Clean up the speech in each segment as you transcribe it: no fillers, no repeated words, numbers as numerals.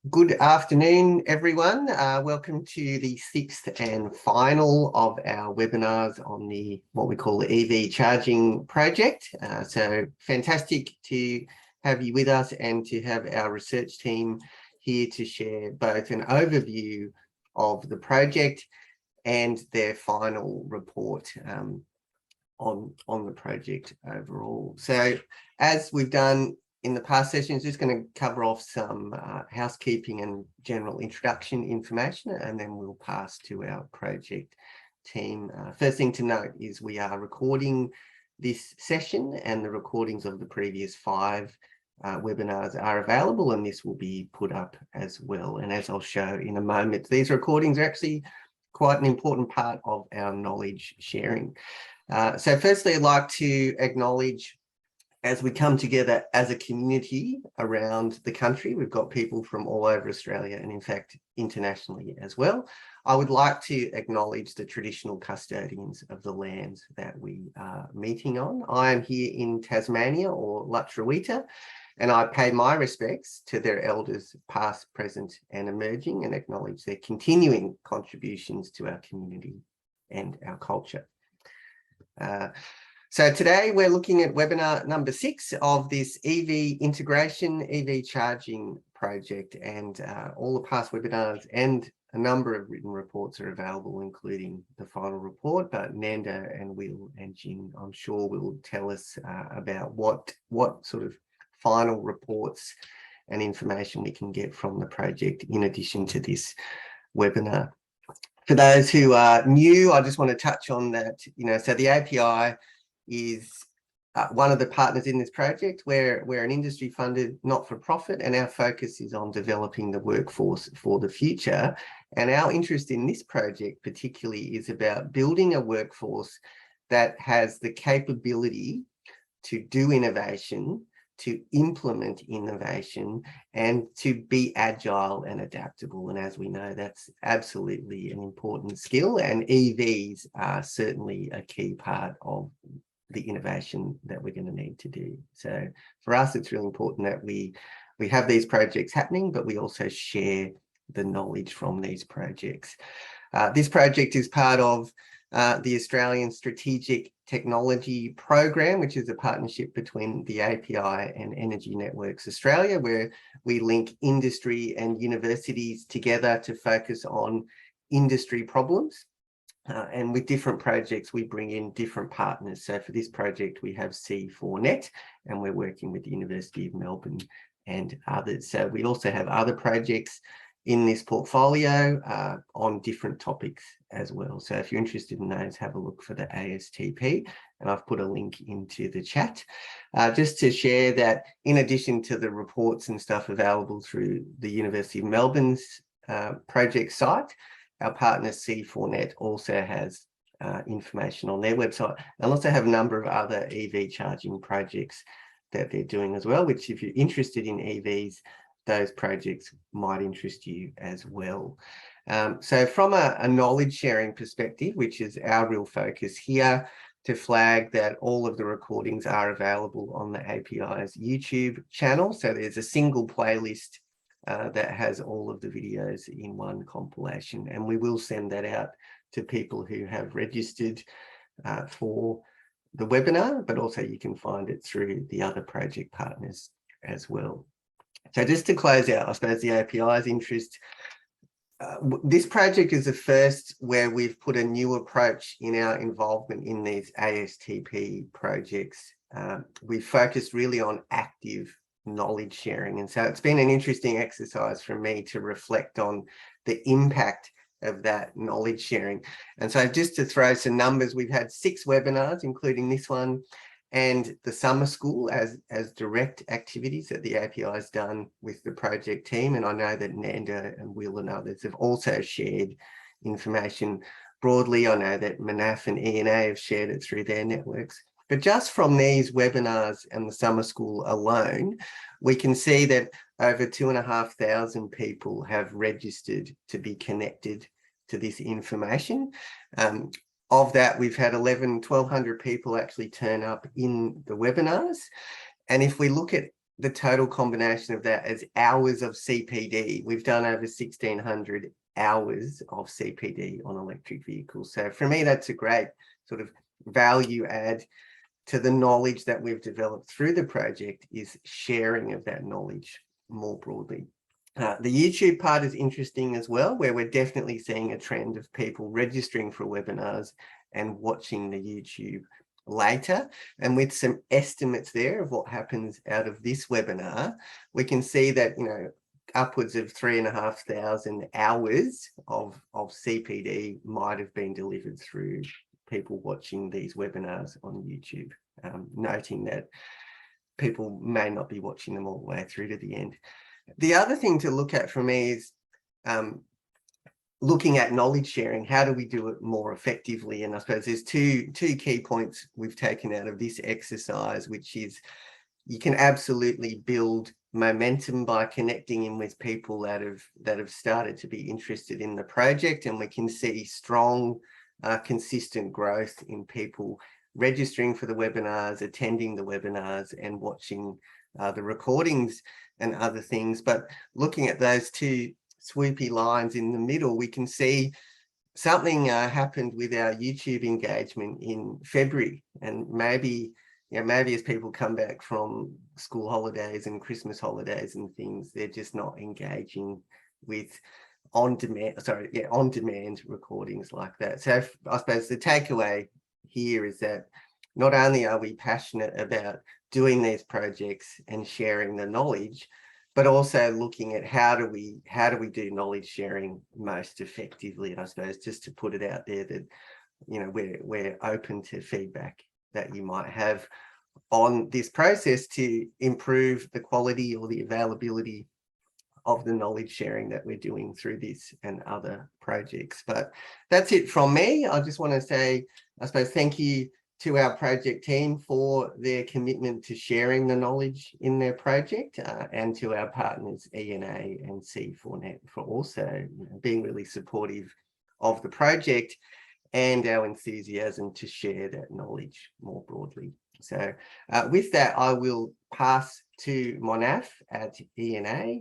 Good afternoon, everyone. Welcome to the sixth and final of our webinars on what we call the EV charging project. So fantastic to have you with us and to have our research team here to share both an overview of the project and their final report on the project overall. So as we've done in the past sessions, just going to cover off some housekeeping and general introduction information, and then we'll pass to our project team. First thing to note is we are recording this session, and the recordings of the previous 5 webinars are available, and this will be put up as well. And as I'll show in a moment, these recordings are actually quite an important part of our knowledge sharing. So firstly, I'd like to acknowledge, as we come together as a community around the country, we've got people from all over Australia and in fact internationally as well. I would like to acknowledge the traditional custodians of the lands that we are meeting on. I am here in Tasmania, or Lutruwita, and I pay my respects to their elders past, present and emerging, and acknowledge their continuing contributions to our community and our culture. So today we're looking at webinar number 6 of this EV integration, EV charging project, and all the past webinars and a number of written reports are available, including the final report. But Nanda and Will and Jin, I'm sure, will tell us about what sort of final reports and information we can get from the project in addition to this webinar. For those who are new, I just want to touch on that, so the API is one of the partners in this project. We're an industry-funded not-for-profit, and our focus is on developing the workforce for the future. And our interest in this project particularly is about building a workforce that has the capability to do innovation, to implement innovation, and to be agile and adaptable. And as we know, that's absolutely an important skill, and EVs are certainly a key part of the innovation that we're going to need to do. So for us, it's really important that we have these projects happening, but we also share the knowledge from these projects. This project is part of the Australian Strategic Technology Program, which is a partnership between the API and Energy Networks Australia, where we link industry and universities together to focus on industry problems. And with different projects, we bring in different partners. So for this project, we have C4Net, and we're working with the University of Melbourne and others. So we also have other projects in this portfolio on different topics as well. So if you're interested in those, have a look for the ASTP, and I've put a link into the chat. Just to share that in addition to the reports and stuff available through the University of Melbourne's project site, our partner C4Net also has information on their website. They'll also have a number of other EV charging projects that they're doing as well, which if you're interested in EVs, those projects might interest you as well. So from a knowledge sharing perspective, which is our real focus here, to flag that all of the recordings are available on the API's YouTube channel. So there's a single playlist that has all of the videos in one compilation, and we will send that out to people who have registered for the webinar, but also you can find it through the other project partners as well. So just to close out, I suppose, the API's interest, this project is the first where we've put a new approach in our involvement in these ASTP projects. We've focused really on active knowledge sharing, and so it's been an interesting exercise for me to reflect on the impact of that knowledge sharing. And so just to throw some numbers, we've had 6 webinars, including this one, and the summer school as direct activities that the API has done with the project team. And I know that Nanda and Will and others have also shared information broadly. I know that Manaf and ENA have shared it through their networks. But just from these webinars and the summer school alone, we can see that over 2,500 people have registered to be connected to this information. Of that, we've had 1,200 people actually turn up in the webinars. And if we look at the total combination of that as hours of CPD. We've done over 1,600 hours of CPD on electric vehicles. So for me, that's a great sort of value add to the knowledge that we've developed through the project, is sharing of that knowledge more broadly. The YouTube part is interesting as well, where we're definitely seeing a trend of people registering for webinars and watching the YouTube later. And with some estimates there of what happens out of this webinar, we can see that, you know, upwards of 3,500 hours of CPD might have been delivered through people watching these webinars on YouTube, noting that people may not be watching them all the way through to the end. The other thing to look at for me is looking at knowledge sharing. How do we do it more effectively? And I suppose there's two key points we've taken out of this exercise, which is you can absolutely build momentum by connecting in with people that have started to be interested in the project, and we can see strong, consistent growth in people registering for the webinars, attending the webinars, and watching the recordings and other things. But looking at those two swoopy lines in the middle, we can see something happened with our YouTube engagement in February, and maybe as people come back from school holidays and Christmas holidays and things, they're just not engaging with on-demand recordings like that. So I suppose the takeaway here is that not only are we passionate about doing these projects and sharing the knowledge, but also looking at how do we do knowledge sharing most effectively. And I suppose just to put it out there that, you know, we're open to feedback that you might have on this process to improve the quality or the availability of the knowledge sharing that we're doing through this and other projects. But that's it from me. I just want to say, I suppose, thank you to our project team for their commitment to sharing the knowledge in their project, and to our partners ENA and C4Net for also, you know, being really supportive of the project and our enthusiasm to share that knowledge more broadly. So with that, I will pass to Monaf at ENA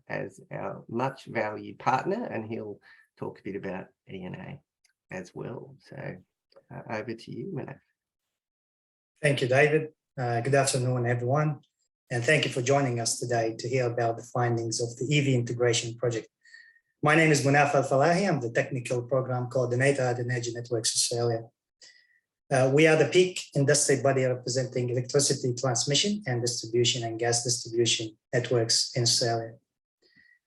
as our much valued partner, and he'll talk a bit about ENA as well. So over to you, Monaf. Thank you, David. Good afternoon, everyone. And thank you for joining us today to hear about the findings of the EV integration project. My name is Munaf Al-Falahi. I'm the Technical Program Coordinator at Energy Networks Australia. We are the peak industry body representing electricity transmission and distribution and gas distribution networks in Australia.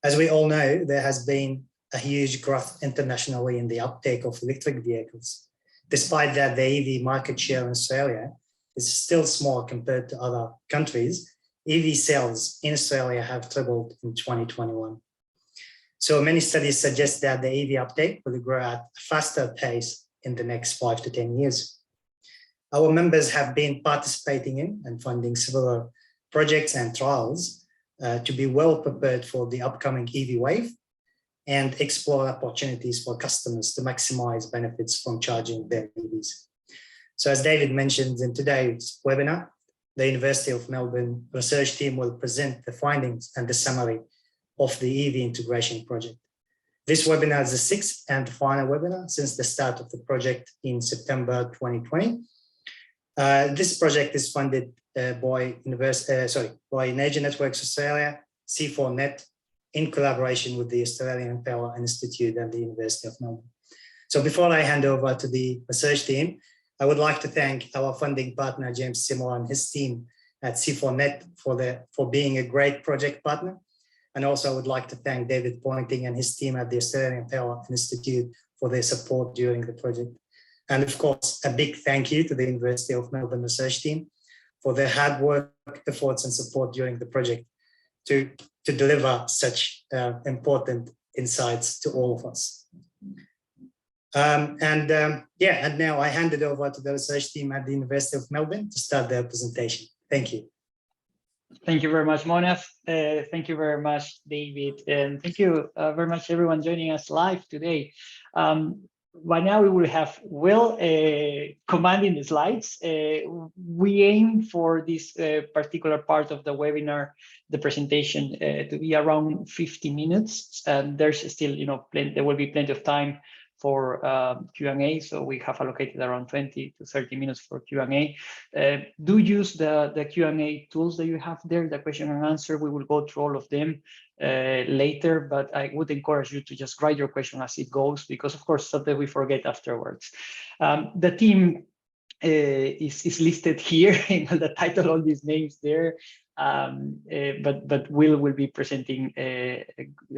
As we all know, there has been a huge growth internationally in the uptake of electric vehicles. Despite that, the EV market share in Australia is still small compared to other countries. EV sales in Australia have tripled in 2021. So many studies suggest that the EV uptake will grow at a faster pace in the next 5 to 10 years. Our members have been participating in and funding several projects and trials to be well prepared for the upcoming EV wave and explore opportunities for customers to maximize benefits from charging their EVs. So as David mentioned in today's webinar, the University of Melbourne research team will present the findings and the summary of the EV integration project. This webinar is the 6th and final webinar since the start of the project in September 2020. This project is funded by Energy Networks Australia, C4Net, in collaboration with the Australian Power Institute and the University of Melbourne. So before I hand over to the research team, I would like to thank our funding partner, James Seymour, and his team at C4Net for being a great project partner. And also I would like to thank David Pointing and his team at the Australian Power Institute for their support during the project. And of course, a big thank you to the University of Melbourne research team for their hard work, efforts and support during the project to deliver such important insights to all of us. And now I hand it over to the research team at the University of Melbourne to start their presentation. Thank you. Thank you very much, Monaf. Thank you very much, David. And thank you very much, everyone joining us live today. by now we will have Will commanding the slides. We aim for this particular part of the webinar, the presentation, to be around 50 minutes. And there's still, there will be plenty of time for Q&A. So we have allocated around 20 to 30 minutes for Q&A. Do use the Q&A tools that you have there, the question and answer. We will go through all of them later, but I would encourage you to just write your question as it goes, because of course, something we forget afterwards. The team is listed here in the title, all these names there. But Will be presenting a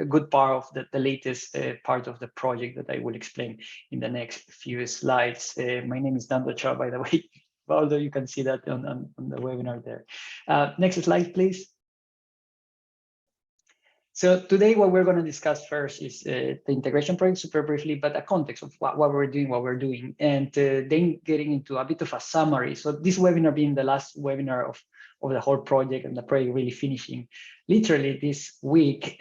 good part of the latest part of the project that I will explain in the next few slides. My name is Nando Chao, by the way, although you can see that on the webinar there. Next slide, please. So today, what we're going to discuss first is the integration project, super briefly, but a context of what we're doing, and then getting into a bit of a summary. So this webinar being the last webinar of the whole project, and the project really finishing literally this week,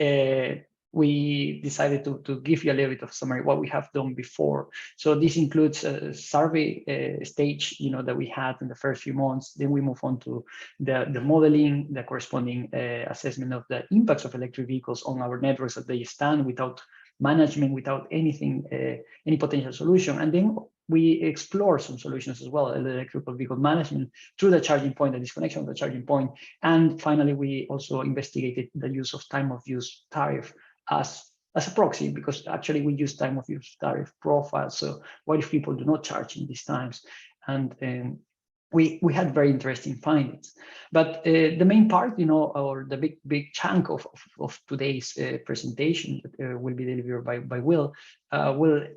we decided to give you a little bit of summary what we have done before. So this includes a survey stage, that we had in the first few months. Then we move on to the modeling, the corresponding assessment of the impacts of electric vehicles on our networks as they stand, without management, without anything, any potential solution. And then we explore some solutions as well, electrical vehicle management through the charging point, the disconnection of the charging point. And finally, we also investigated the use of time of use tariff as a proxy, because actually we use time of use tariff profiles. So what if people do not charge in these times? And we had very interesting findings. But the main part, or the big chunk of today's presentation that will be delivered by Will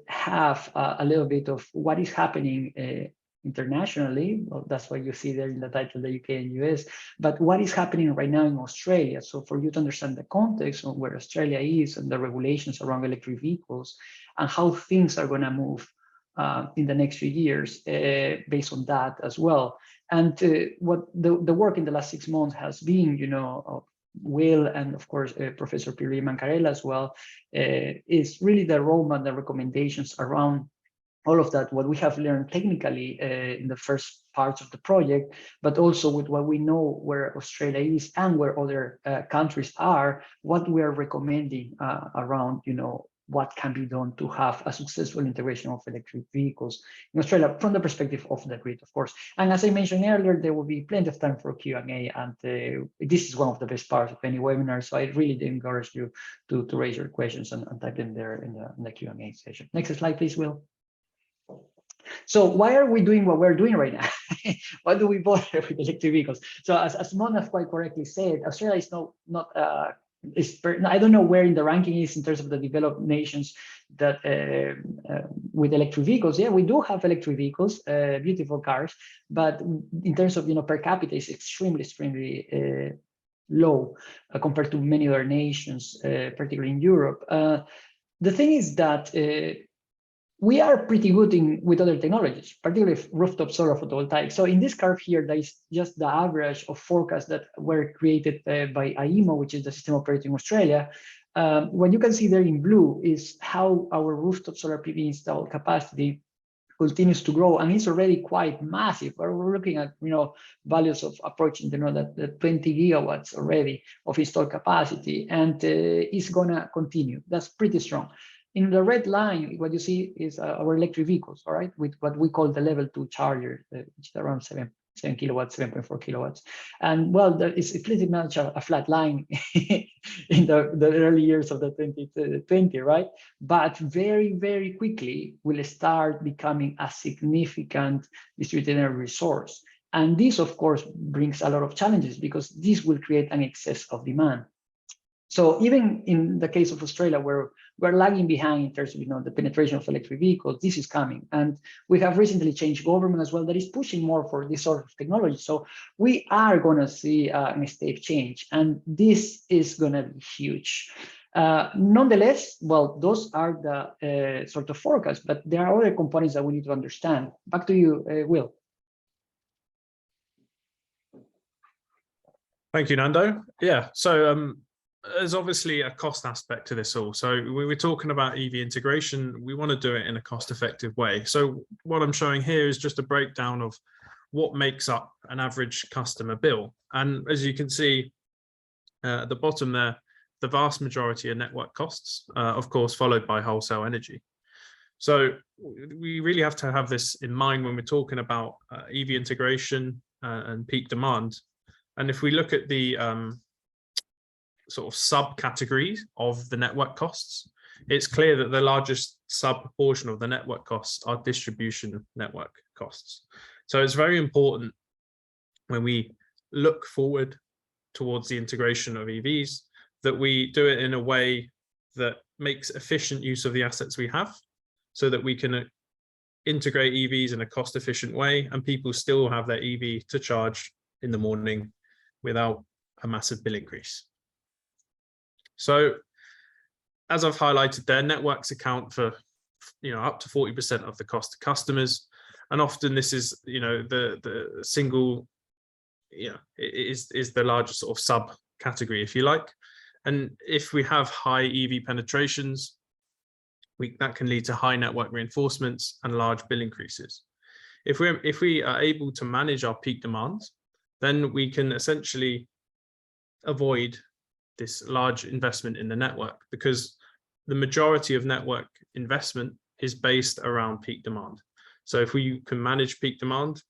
have a little bit of what is happening internationally. Well, that's what you see there in the title, the UK and US, but what is happening right now in Australia. So for you to understand the context of where Australia is and the regulations around electric vehicles and how things are going to move in the next few years based on that as well. And what the work in the last 6 months has been, Will and of course Professor Piri Mancarella as well, is really the roadmap, the recommendations around all of that, what we have learned technically in the first parts of the project, but also with what we know where Australia is and where other countries are, what we are recommending around, what can be done to have a successful integration of electric vehicles in Australia from the perspective of the grid, of course. And as I mentioned earlier, there will be plenty of time for Q&A, and this is one of the best parts of any webinar. So I really do encourage you to raise your questions and type them there in the Q&A session. Next slide, please, Will. So why are we doing what we're doing right now? Why do we bother with electric vehicles? So as Mona quite correctly said, Australia is I don't know where in the ranking is in terms of the developed nations that with electric vehicles. Yeah, we do have electric vehicles, beautiful cars, but in terms of per capita, it's extremely low compared to many other nations, particularly in Europe. The thing is that we are pretty good with other technologies, particularly rooftop solar photovoltaic. So in this curve here, there is just the average of forecasts that were created by AEMO, which is the system operator in Australia. What you can see there in blue is how our rooftop solar PV installed capacity continues to grow, and it's already quite massive. We're looking at values of approaching the 20 gigawatts already of installed capacity, and it's gonna continue. That's pretty strong. In the red line, what you see is our electric vehicles, all right, with what we call the level 2 charger, which is around 7 kilowatts, 7.4 kilowatts. And well, it's pretty much a flat line in the early years of the 2020, right? But very quickly will start becoming a significant distributed energy resource. And this, of course, brings a lot of challenges, because this will create an excess of demand. So even in the case of Australia, where we're lagging behind in terms of the penetration of electric vehicles, this is coming. And we have recently changed government as well that is pushing more for this sort of technology. So we are going to see a step change, and this is going to be huge. Nonetheless, well, those are the sort of forecasts, but there are other components that we need to understand. Back to you, Will. Thank you, Nando. Yeah, so there's obviously a cost aspect to this all. So we were talking about EV integration. We want to do it in a cost-effective way. So what I'm showing here is just a breakdown of what makes up an average customer bill. And as you can see at the bottom there, the vast majority are network costs, of course, followed by wholesale energy. So we really have to have this in mind when we're talking about EV integration and peak demand. And if we look at the sort of subcategories of the network costs, it's clear that the largest sub-proportion of the network costs are distribution network costs. So it's very important when we look forward towards the integration of EVs that we do it in a way that makes efficient use of the assets we have, so that we can integrate EVs in a cost-efficient way and people still have their EV to charge in the morning without a massive bill increase. So as I've highlighted there, networks account for up to 40% of the cost to customers. And often this is the single it is the largest sort of subcategory, if you like. And if we have high EV penetrations, that can lead to high network reinforcements and large bill increases. If we are able to manage our peak demands, then we can essentially avoid this large investment in the network, because the majority of network investment is based around peak demand. So if we can manage peak demand,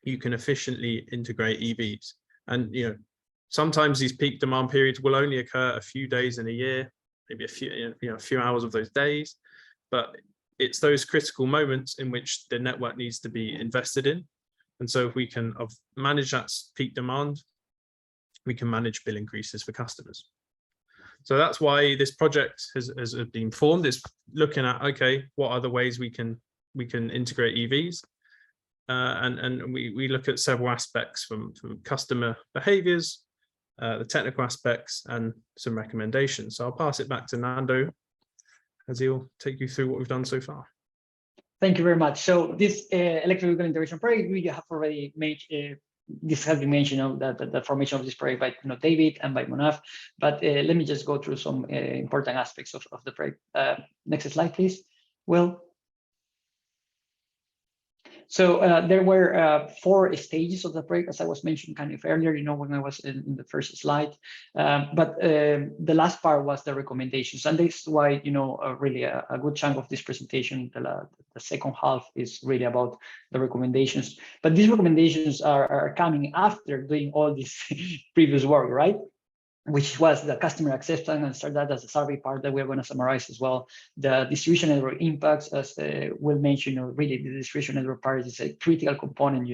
you can efficiently integrate EVs. And sometimes these peak demand periods will only occur a few days in a year, maybe a few hours of those days, but it's those critical moments in which the network needs to be invested in. And so if we can manage that peak demand, we can manage bill increases for customers. So that's why this project has been formed. It's looking at, okay, what are the ways we can integrate EVs? And we look at several aspects from customer behaviors, the technical aspects, and some recommendations. So I'll pass it back to Nando as he'll take you through what we've done so far. Thank you very much. So this electric vehicle integration project, we have already made, this has been mentioned, the formation of this project by David and by Munaf, but let me just go through some important aspects of the project. Next slide, please. Well, so there were 4 stages of the project, as I was mentioning kind of earlier, when I was in the first slide. But the last part was the recommendations, and this is why really a good chunk of this presentation, the second half, is really about the recommendations. But these recommendations are coming after doing all this previous work, right? Which was the customer acceptance, and start that as a survey part that we're going to summarize as well. The distribution network impacts, as Will mentioned, really the distribution network part is a critical component,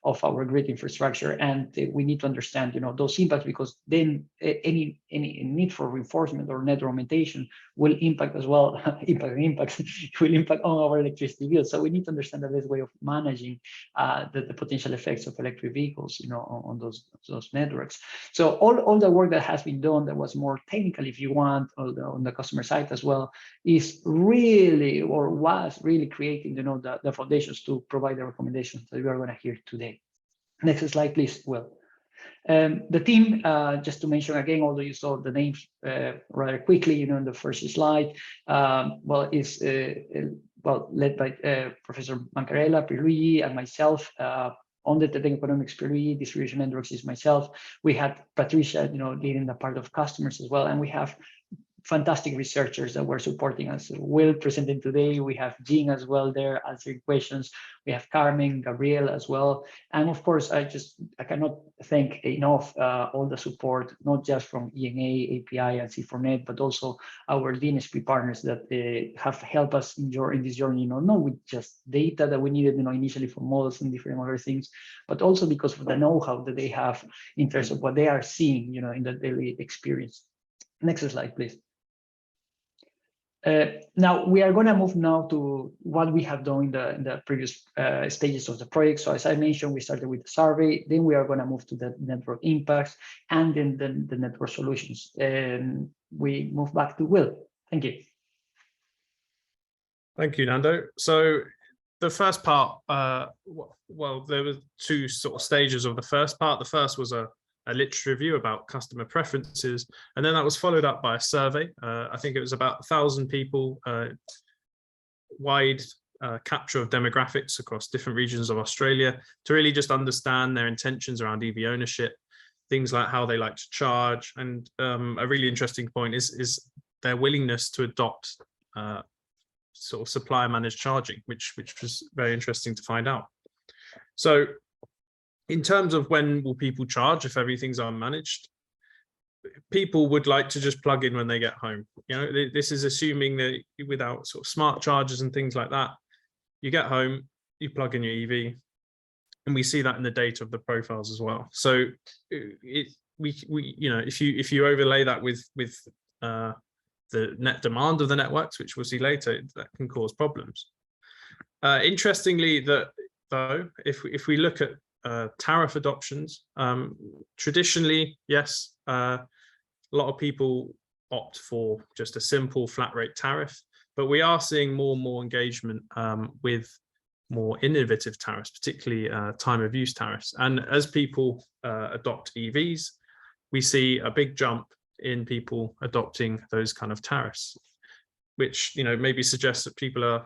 of our grid infrastructure, and we need to understand, those impacts, because then any need for reinforcement or network augmentation will impact as well. Will impact on our electricity bill. So we need to understand the best way of managing the potential effects of electric vehicles, on those networks. So all the work that has been done that was more technical, if you want, on the customer side as well, is really, or was really creating, the foundations to provide the recommendations that we are going to hear today. Next slide, please, Will. The team, just to mention again, although you saw the names rather quickly, in the first slide, is led by Professor Mancarella, Pierluigi, and myself. On the technical economics, Pierluigi, distribution networks is myself. We had Patricia, leading the part of customers as well, and we have fantastic researchers that were supporting us. Will presenting today. We have Jean as well there answering questions. We have Carmen, Gabriel as well. And of course, I cannot thank enough all the support, not just from ENA, API, and C4Net, but also our DNSP partners that have helped us in this journey, not with just data that we needed, initially for models and different other things, but also because of the know-how that they have in terms of what they are seeing, in the daily experience. Next slide, please. Now we are going to move now to what we have done in the previous stages of the project. So as I mentioned, we started with the survey, then we are going to move to the network impacts, and then the network solutions. And we move back to Will. Thank you. Thank you, Nando. So the first part, there were 2 sort of stages of the first part. The first was a a literature review about customer preferences, and then that was followed up by a survey. I think it was about 1,000 people, wide capture of demographics across different regions of Australia to really just understand their intentions around EV ownership, things like how they like to charge, and a really interesting point is their willingness to adopt sort of supplier managed charging, which was very interesting to find out. So in terms of when will people charge if everything's unmanaged, people would like to just plug in when they get home. You know, this is assuming that without sort of smart chargers and things like that, you get home, you plug in your EV, and we see that in the data of the profiles as well. So we you know, if you overlay that with the net demand of the networks, which we'll see later, that can cause problems. Interestingly, though, if we look at tariff adoptions, traditionally, yes, a lot of people opt for just a simple flat rate tariff, but we are seeing more and more engagement with more innovative tariffs, particularly time of use tariffs. And as people adopt EVs, we see a big jump in people adopting those kind of tariffs, which, you know, maybe suggests that people are,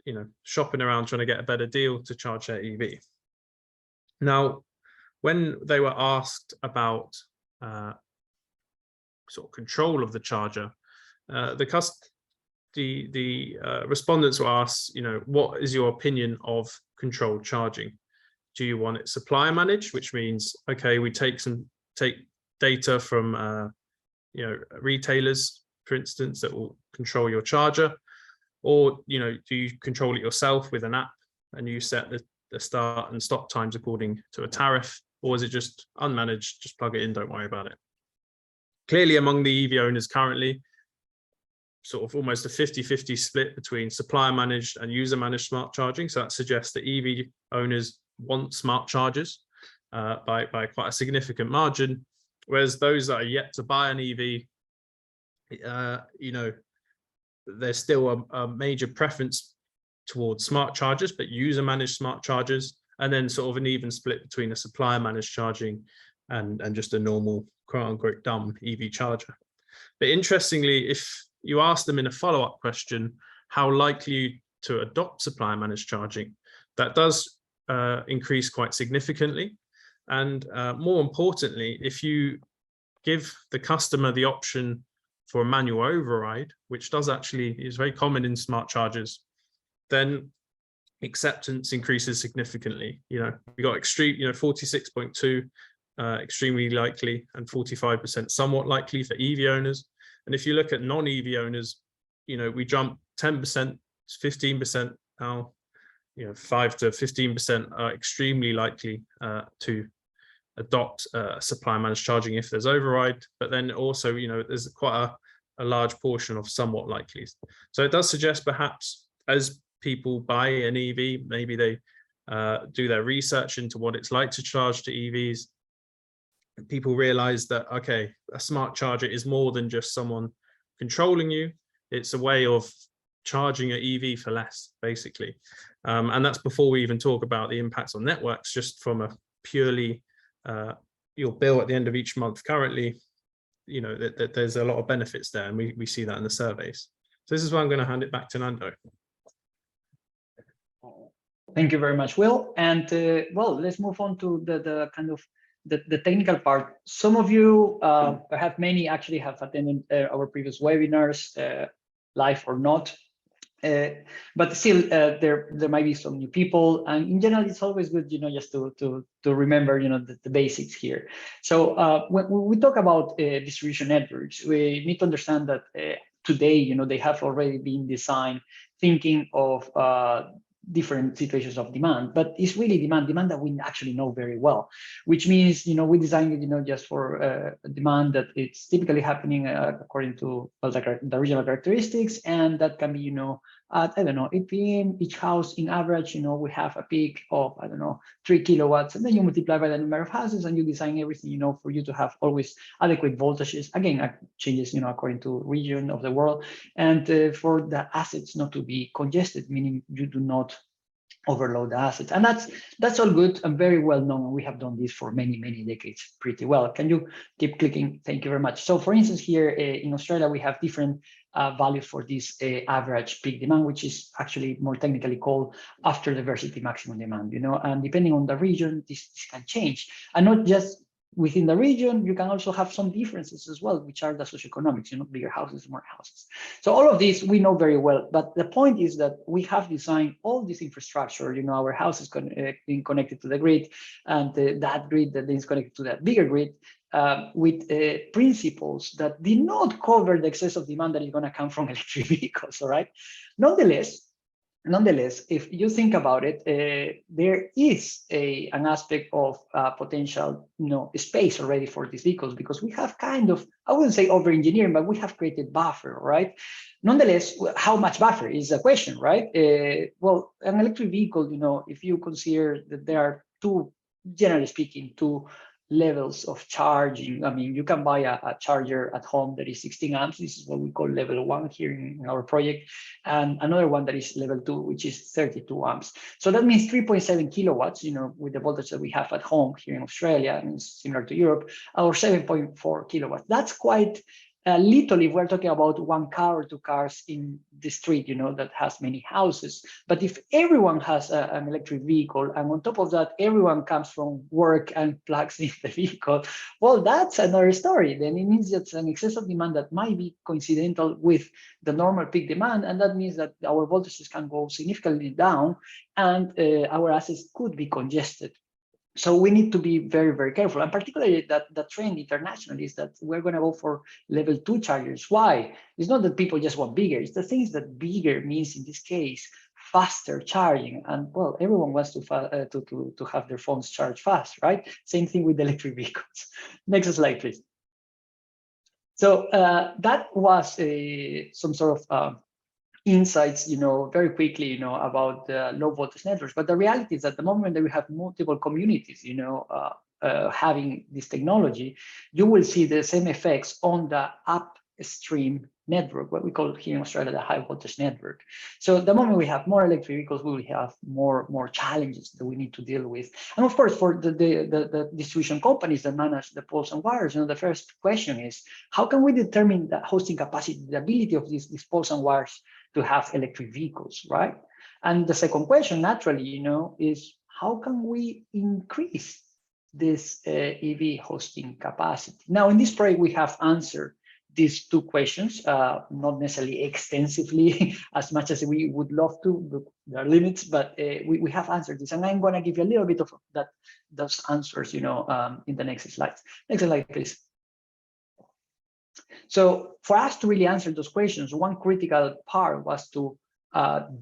you know, shopping around trying to get a better deal to charge their EV. Now, when they were asked about sort of control of the charger, the respondents were asked, you know, what is your opinion of controlled charging? Do you want it supplier managed, which means, okay, we take data from you know, retailers, for instance, that will control your charger, or, you know, do you control it yourself with an app and you set the start and stop times according to a tariff, or is it just unmanaged, just plug it in, don't worry about it? Clearly, among the EV owners currently, sort of almost a 50-50 split between supplier managed and user managed smart charging. So that suggests that EV owners want smart chargers by quite a significant margin, whereas those that are yet to buy an EV, you know, there's still a major preference towards smart chargers, but user managed smart chargers, and then sort of an even split between a supplier managed charging and just a normal quote unquote dumb EV charger. But interestingly, if you ask them in a follow-up question, how likely to adopt supplier managed charging, that does increase quite significantly. And more importantly, if you give the customer the option for a manual override, which is very common in smart chargers, then acceptance increases significantly. You know, we got extreme, you know, 46.2 extremely likely and 45% somewhat likely for EV owners. And if you look at non-EV owners, you know, we jump 10%, 15% now, you know, 5 to 15% are extremely likely to adopt supply managed charging if there's override, but then also, you know, there's quite a large portion of somewhat likely. So it does suggest perhaps as people buy an EV, maybe they do their research into what it's like to charge to EVs, people realize that, okay, a smart charger is more than just someone controlling you. It's a way of charging an EV for less, basically. And that's before we even talk about the impacts on networks, just from a purely your bill at the end of each month currently, you know, that there's a lot of benefits there, and we see that in the surveys. So this is why I'm going to hand it back to Nando. Thank you very much, Will. And well, let's move on to the kind of the technical part. Some of you, perhaps many actually have attended our previous webinars, live or not. But still, there might be some new people, and in general, it's always good, you know, just to remember, you know, the basics here. So when we talk about distribution networks, we need to understand that today, you know, they have already been designed thinking of different situations of demand, but it's really demand that we actually know very well, which means, you know, we designed it, you know, just for a demand that it's typically happening according to the regional characteristics, and that can be, you know, at, I don't know, 8 p.m. each house in average, you know, we have a peak of, I don't know, 3 kilowatts, and then you multiply by the number of houses and you design everything, you know, for you to have always adequate voltages. Again, changes, you know, according to region of the world, and for the assets not to be congested, meaning you do not overload the assets. And that's all good and very well known. We have done this for many, many decades pretty well. Can you keep clicking? Thank you very much. So for instance, here in Australia, we have different values for this average peak demand, which is actually more technically called after diversity maximum demand, and depending on the region, this can change. And not just within the region, you can also have some differences as well, which are the socioeconomics, bigger houses, more houses. So all of this we know very well, but the point is that we have designed all this infrastructure, our house is being connected to the grid, and that grid that is connected to that bigger grid with principles that did not cover the excess of demand that is going to come from electric vehicles, all right? Nonetheless, if you think about it, there is an aspect of potential, space already for these vehicles, because we have kind of, I wouldn't say over-engineering, but we have created buffer, right? Nonetheless, how much buffer is the question, right? Well, an electric vehicle, if you consider that there are generally speaking, two levels of charging. I mean, you can buy a charger at home that is 16 amps. This is what we call level 1 here in our project, and another one that is level 2, which is 32 amps. So that means 3.7 kilowatts, with the voltage that we have at home here in Australia, and it's similar to Europe, or 7.4 kilowatts. That's quite little if we're talking about one car or two cars in the street, that has many houses. But if everyone has an electric vehicle, and on top of that, everyone comes from work and plugs in the vehicle, well, that's another story. Then it means that's an excess of demand that might be coincidental with the normal peak demand. And that means that our voltages can go significantly down, and our assets could be congested. So we need to be very, very careful. And particularly that the trend internationally is that we're going to go for level 2 chargers. Why? It's not that people just want bigger. It's the things that bigger means in this case, faster charging. And well, everyone wants to have their phones charged fast, right? Same thing with electric vehicles. Next slide, please. So that was some sort of insights, very quickly, about the low voltage networks. But the reality is that the moment that we have multiple communities, having this technology, you will see the same effects on the upstream network, what we call here in Australia the high voltage network. So the moment we have more electric vehicles, we will have more challenges that we need to deal with. And of course, for the distribution companies that manage the poles and wires, the first question is, how can we determine the hosting capacity, the ability of these poles and wires to have electric vehicles, right? And the second question, naturally, is how can we increase this EV hosting capacity? Now, in this project, we have answered these two questions, not necessarily extensively as much as we would love to, but there are limits, but we have answered this. And I'm going to give you a little bit of those answers, in the next slides. Next slide, please. So for us to really answer those questions, one critical part was to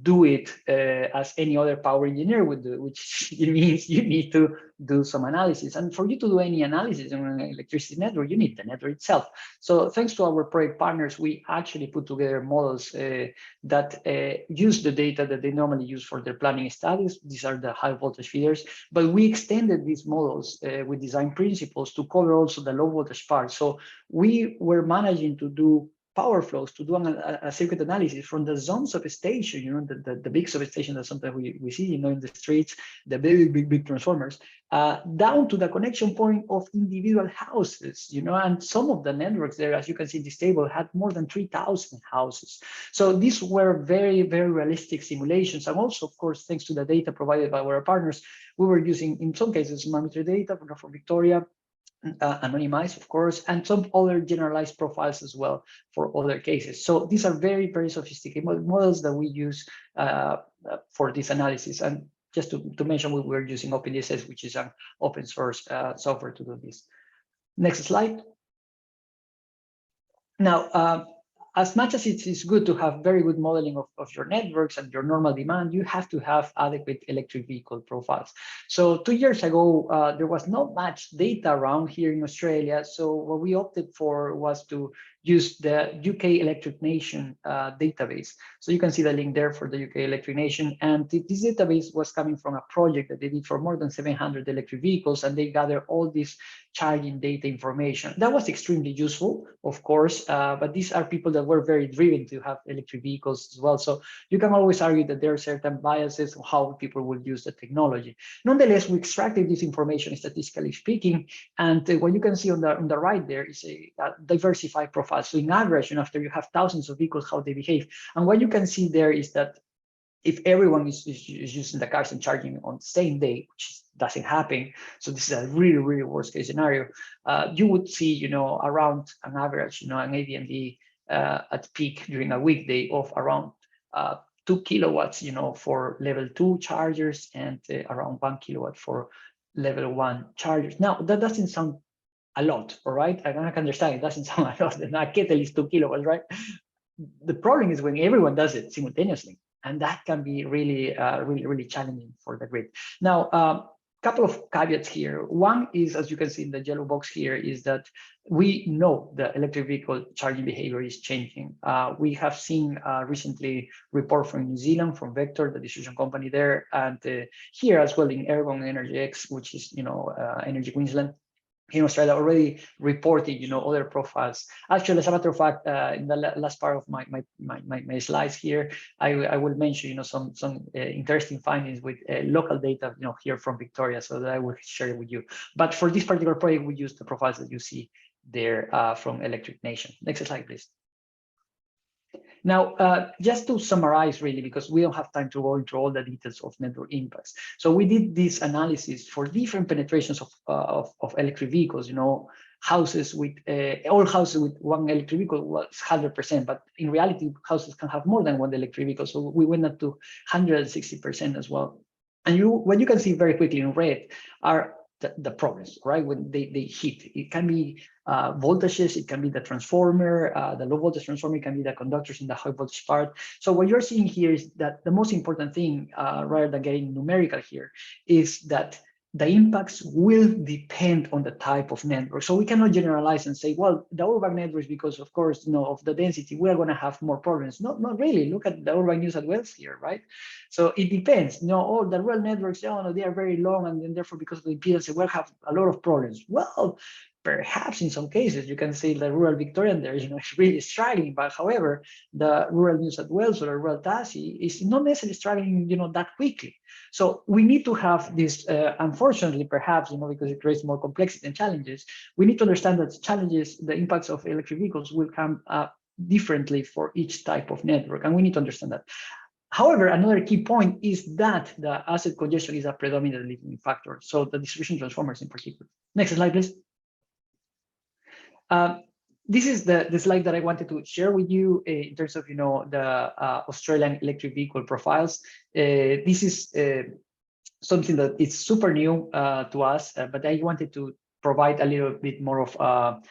do it as any other power engineer would do, which means you need to do some analysis. And for you to do any analysis on an electricity network, you need the network itself. So thanks to our project partners, we actually put together models that use the data that they normally use for their planning studies. These are the high voltage feeders, but we extended these models with design principles to cover also the low voltage part. So we were managing to do power flows, to do a circuit analysis from the zone substation, the big substation that sometimes we see, in the streets, the big transformers, down to the connection point of individual houses, and some of the networks there, as you can see in this table, had more than 3,000 houses. So these were very, very realistic simulations. And also, of course, thanks to the data provided by our partners, we were using, in some cases, smart meter data for Victoria, anonymized, of course, and some other generalized profiles as well for other cases. So these are very, very sophisticated models that we use for this analysis. And just to mention, we were using OpenDSS, which is an open source software to do this. Next slide. Now, as much as it is good to have very good modeling of your networks and your normal demand, you have to have adequate electric vehicle profiles. So 2 years ago, there was not much data around here in Australia. So what we opted for was to used the UK Electric Nation database. So you can see the link there for the UK Electric Nation. And this database was coming from a project that they did for more than 700 electric vehicles, and they gather all this charging data information. That was extremely useful, of course, but these are people that were very driven to have electric vehicles as well. So you can always argue that there are certain biases on how people will use the technology. Nonetheless, we extracted this information statistically speaking, and what you can see on the right there is a diversified profile. So in average, after you have thousands of vehicles, how they behave. And what you can see there is that if everyone is using the cars and charging on the same day, which doesn't happen, so this is a really, really worst case scenario, you would see, around an average, an ADMD at peak during a weekday of around 2 kilowatts, for level 2 chargers and around 1 kilowatt for level 1 chargers. Now, that doesn't sound a lot, all right? I can understand it doesn't sound a lot. A kettle is 2 kilowatts, right? The problem is when everyone does it simultaneously, and that can be really, really challenging for the grid. Now, a couple of caveats here. One is, as you can see in the yellow box here, is that we know the electric vehicle charging behavior is changing. We have seen recently report from New Zealand, from Vector, the distribution company there, and here as well in Ergon Energy X, which is Energy Queensland, in Australia, already reported, other profiles. Actually, as a matter of fact, in the last part of my slides here, I will mention, some interesting findings with local data, here from Victoria, so that I will share it with you. But for this particular project, we use the profiles that you see there from Electric Nation. Next slide, please. Now, just to summarize, really, because we don't have time to go into all the details of network impacts. So we did this analysis for different penetrations of electric vehicles. Houses with all houses with one electric vehicle was 100%, but in reality, houses can have more than one electric vehicle. So we went up to 160% as well. And what you can see very quickly in red are the problems, right? When they hit, it can be voltages, it can be the transformer, the low voltage transformer, it can be the conductors in the high voltage part. So what you're seeing here is that the most important thing, rather than getting numerical here, is that the impacts will depend on the type of network. So we cannot generalize and say, well, the urban networks, because of course, of the density, we're going to have more problems. Not really. Look at the urban New South Wales here, right? So it depends. The rural networks, they are very long, and then therefore, because of the impedance, we'll have a lot of problems. Well, perhaps in some cases you can say the rural Victorian there is really struggling, but however, the rural New South Wales or the rural Tassie is not necessarily struggling that quickly. So we need to have this, unfortunately, perhaps because it creates more complexity and challenges. We need to understand that challenges, the impacts of electric vehicles will come differently for each type of network, and we need to understand that. However, another key point is that the asset congestion is a predominant limiting factor. So the distribution transformers in particular. Next slide, please. This is the slide that I wanted to share with you in terms of the Australian electric vehicle profiles. This is something that is super new to us, but I wanted to provide a little bit more of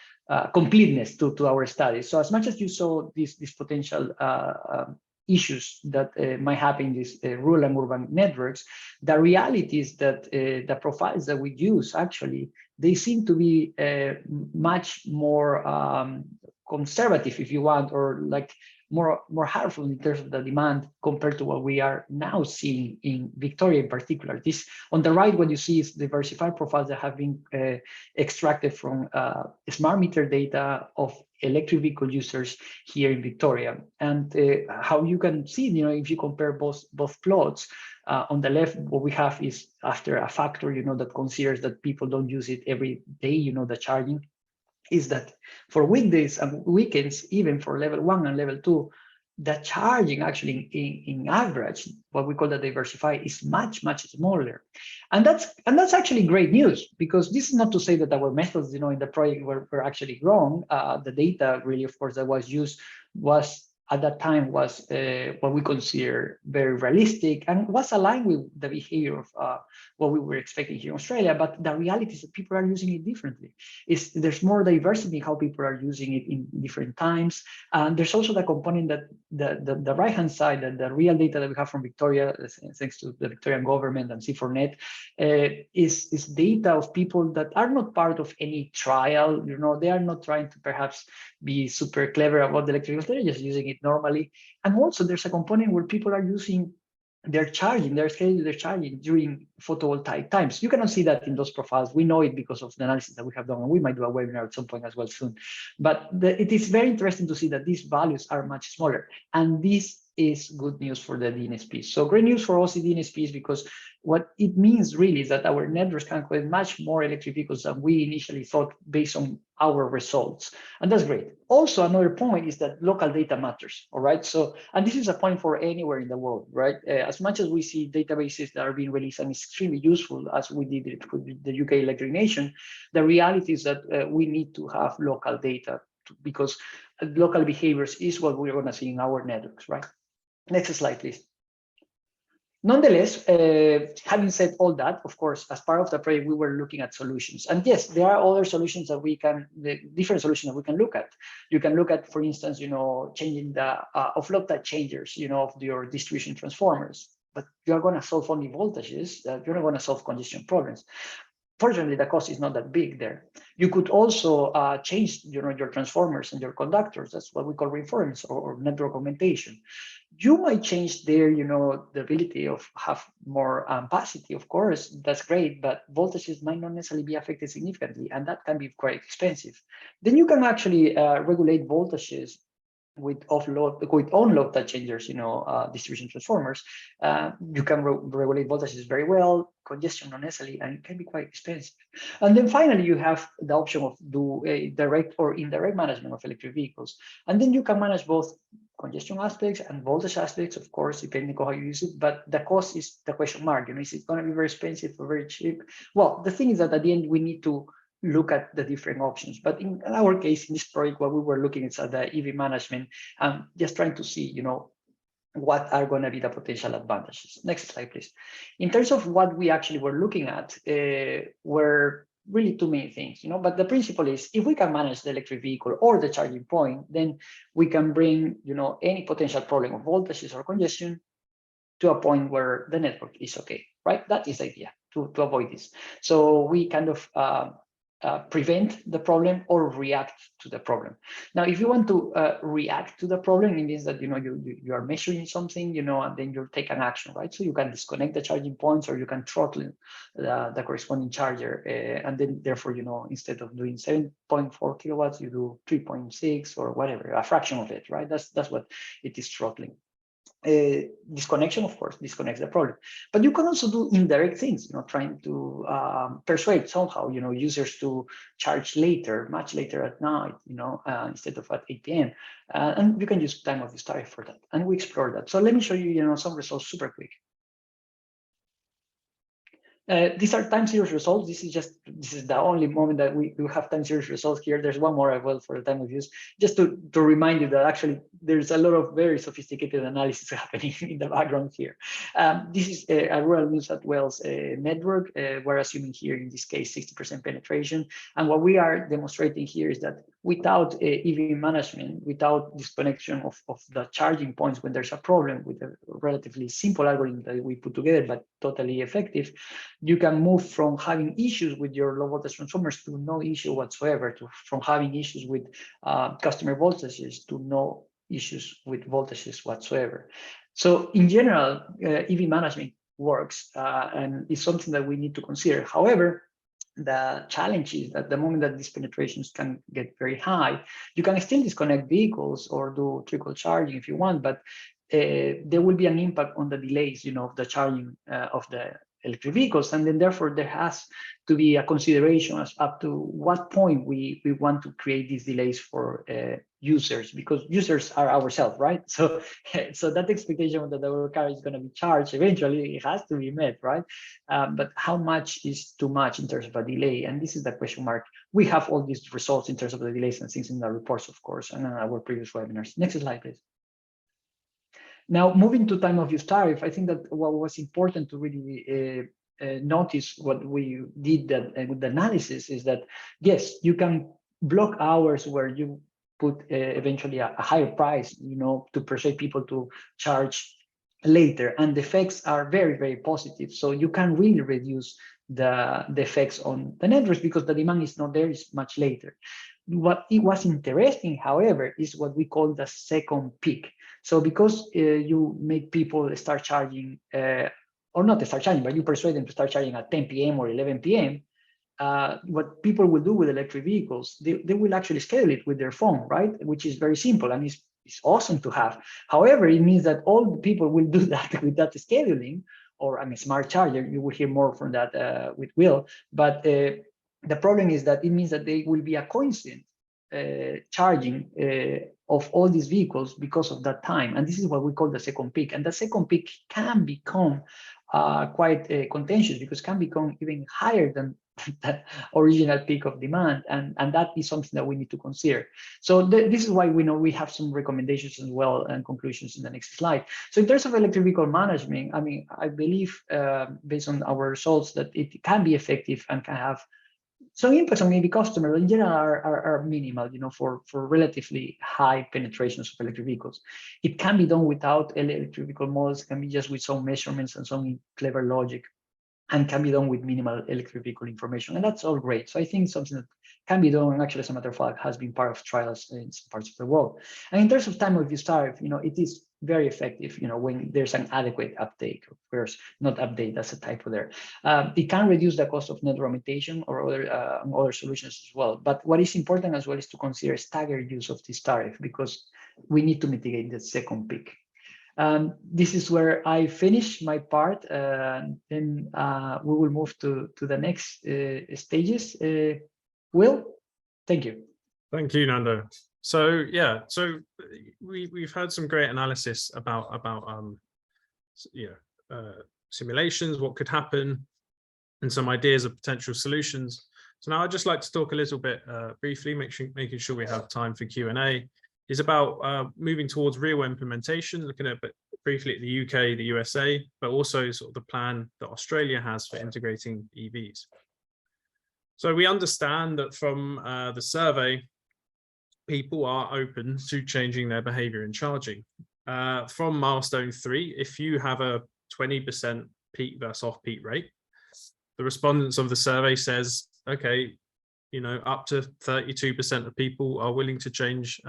completeness to our study. So as much as you saw these potential issues that might happen in these rural and urban networks, the reality is that the profiles that we use, actually, they seem to be much more conservative, if you want, or like more harmful in terms of the demand compared to what we are now seeing in Victoria in particular. This on the right, what you see is diversified profiles that have been extracted from smart meter data of electric vehicle users here in Victoria. And how you can see, if you compare both plots, on the left, what we have is after a factor, that considers that people don't use it every day, the charging, is that for weekdays and weekends, even for level 1 and level 2, the charging actually in average, what we call the diversified, is much smaller. And that's actually great news, because this is not to say that our methods, in the project were actually wrong. The data really, of course, that was used was at that time was what we consider very realistic and was aligned with the behavior of what we were expecting here in Australia. But the reality is that people are using it differently. There's more diversity in how people are using it in different times. And there's also the component that the right-hand side, that the real data that we have from Victoria, thanks to the Victorian government and C4Net, is data of people that are not part of any trial. They are not trying to perhaps be super clever about the electric vehicle, they're just using it normally. And also there's a component where people are using they're scheduling their charging during photovoltaic times. You cannot see that in those profiles. We know it because of the analysis that we have done, and we might do a webinar at some point as well soon. But it is very interesting to see that these values are much smaller, and this is good news for the DNSPs. So great news for OC DNSPs, because what it means really is that our networks can collect much more electric vehicles than we initially thought based on our results. And that's great. Also, another point is that local data matters, all right? So, and this is a point for anywhere in the world, right? As much as we see databases that are being released and extremely useful, as we did it with the UK Electric Nation, the reality is that we need to have local data because local behaviors is what we're gonna see in our networks, right? Next slide, please. Nonetheless, having said all that, of course, as part of the project, we were looking at solutions. And yes, there are other solutions that different solutions that we can look at. You can look at, for instance, changing the offload type changers, of your distribution transformers. But you're going to solve only voltages. You're not going to solve congestion problems. Fortunately, the cost is not that big there. You could also change, your transformers and your conductors. That's what we call reforms or network augmentation. You might change there, the ability of have more capacity. Of course, that's great, but voltages might not necessarily be affected significantly, and that can be quite expensive. Then you can actually regulate voltages with on-load type changers, distribution transformers. You can regulate voltages very well, congestion not necessarily, and it can be quite expensive. And then finally, you have the option of do a direct or indirect management of electric vehicles. And then you can manage both congestion aspects and voltage aspects, of course, depending on how you use it. But the cost is the question mark. Is it going to be very expensive or very cheap? Well, the thing is that at the end, we need to look at the different options. But in our case, in this project, what we were looking at the EV management, just trying to see, what are going to be the potential advantages. Next slide, please. In terms of what we actually were looking at, were really two main things, but the principle is if we can manage the electric vehicle or the charging point, then we can bring, any potential problem of voltages or congestion to a point where the network is okay, right? That is the idea to avoid this. So we kind of prevent the problem or react to the problem. Now, if you want to react to the problem, it means that you are measuring something, and then you take an action, right? So you can disconnect the charging points, or you can throttle the corresponding charger, and then therefore, instead of doing 7.4 kilowatts, you do 3.6 or whatever, a fraction of it, right? That's what it is throttling. Disconnection, of course, disconnects the problem. But you can also do indirect things, trying to persuade somehow, users to charge later, much later at night, instead of at 8 p.m. And you can use time of use tariff for that. And we explore that. So let me show you, some results super quick. These are time series results. This is the only moment that we have time series results here. There's one more as well for the time of use, just to remind you that actually there's a lot of very sophisticated analysis happening in the background here. This is a Rural New South Wales network. We're assuming here in this case 60% penetration, and what we are demonstrating here is that without EV management, without disconnection of the charging points when there's a problem, with a relatively simple algorithm that we put together but totally effective, you can move from having issues with your low voltage transformers to no issue whatsoever, from having issues with customer voltages to no issues with voltages whatsoever. So in general, EV management works and is something that we need to consider. However, the challenge is that the moment that these penetrations can get very high, you can still disconnect vehicles or do trickle charging if you want, but there will be an impact on the delays, of the charging of the electric vehicles, and then therefore there has to be a consideration as up to what point we want to create these delays for users, because users are ourselves, right? So that expectation that our car is going to be charged eventually, it has to be met, right? But how much is too much in terms of a delay? And this is the question mark. We have all these results in terms of the delays and things in the reports, of course, and in our previous webinars. Next slide, please. Now, moving to time of use tariff, I think that what was important to really notice what we did with the analysis is that, yes, you can block hours where you put eventually a higher price, to persuade people to charge later, and the effects are very, very positive. So you can really reduce the effects on the networks because the demand is not there, it's much later. What it was interesting, however, is what we call the second peak. So because you make people start charging, or not start charging, but you persuade them to start charging at 10 p.m. or 11 p.m., what people will do with electric vehicles, they will actually schedule it with their phone, right? Which is very simple and it's awesome to have. However, it means that all the people will do that with that scheduling, or I mean, smart charger. You will hear more from that with Will. But the problem is that it means that they will be a constant charging of all these vehicles because of that time. And this is what we call the second peak. And the second peak can become quite contentious, because it can become even higher than that original peak of demand, and that is something that we need to consider. So this is why we know we have some recommendations as well and conclusions in the next slide. So in terms of electric vehicle management, I mean, I believe based on our results that it can be effective and can have some impacts on maybe customers in general are minimal, you know, for relatively high penetrations of electric vehicles. It can be done without electric vehicle models, it can be just with some measurements and some clever logic, and can be done with minimal electric vehicle information. And that's all great. So I think something that can be done, and actually, as a matter of fact, has been part of trials in some parts of the world. And in terms of time of use tariff, you know, it is very effective, you know, when there's an adequate uptake. Of course, not update, that's a typo there. It can reduce the cost of net limitation or other solutions as well. But what is important as well is to consider staggered use of this tariff, because we need to mitigate the second peak. This is where I finish my part. Then we will move to the next stages. Will, thank you. Thank you, Nando. So yeah, so we've had some great analysis about simulations, what could happen, and some ideas of potential solutions. So now I'd just like to talk a little bit briefly, making sure we have time for Q&A. Is about moving towards real implementation, looking at briefly at the UK, the USA, but also sort of the plan that Australia has for integrating EVs. So we understand that from the survey, people are open to changing their behavior in charging. From milestone 3, if you have a 20% peak versus off-peak rate, the respondents of the survey says, okay, you know, up to 32% of people are willing to change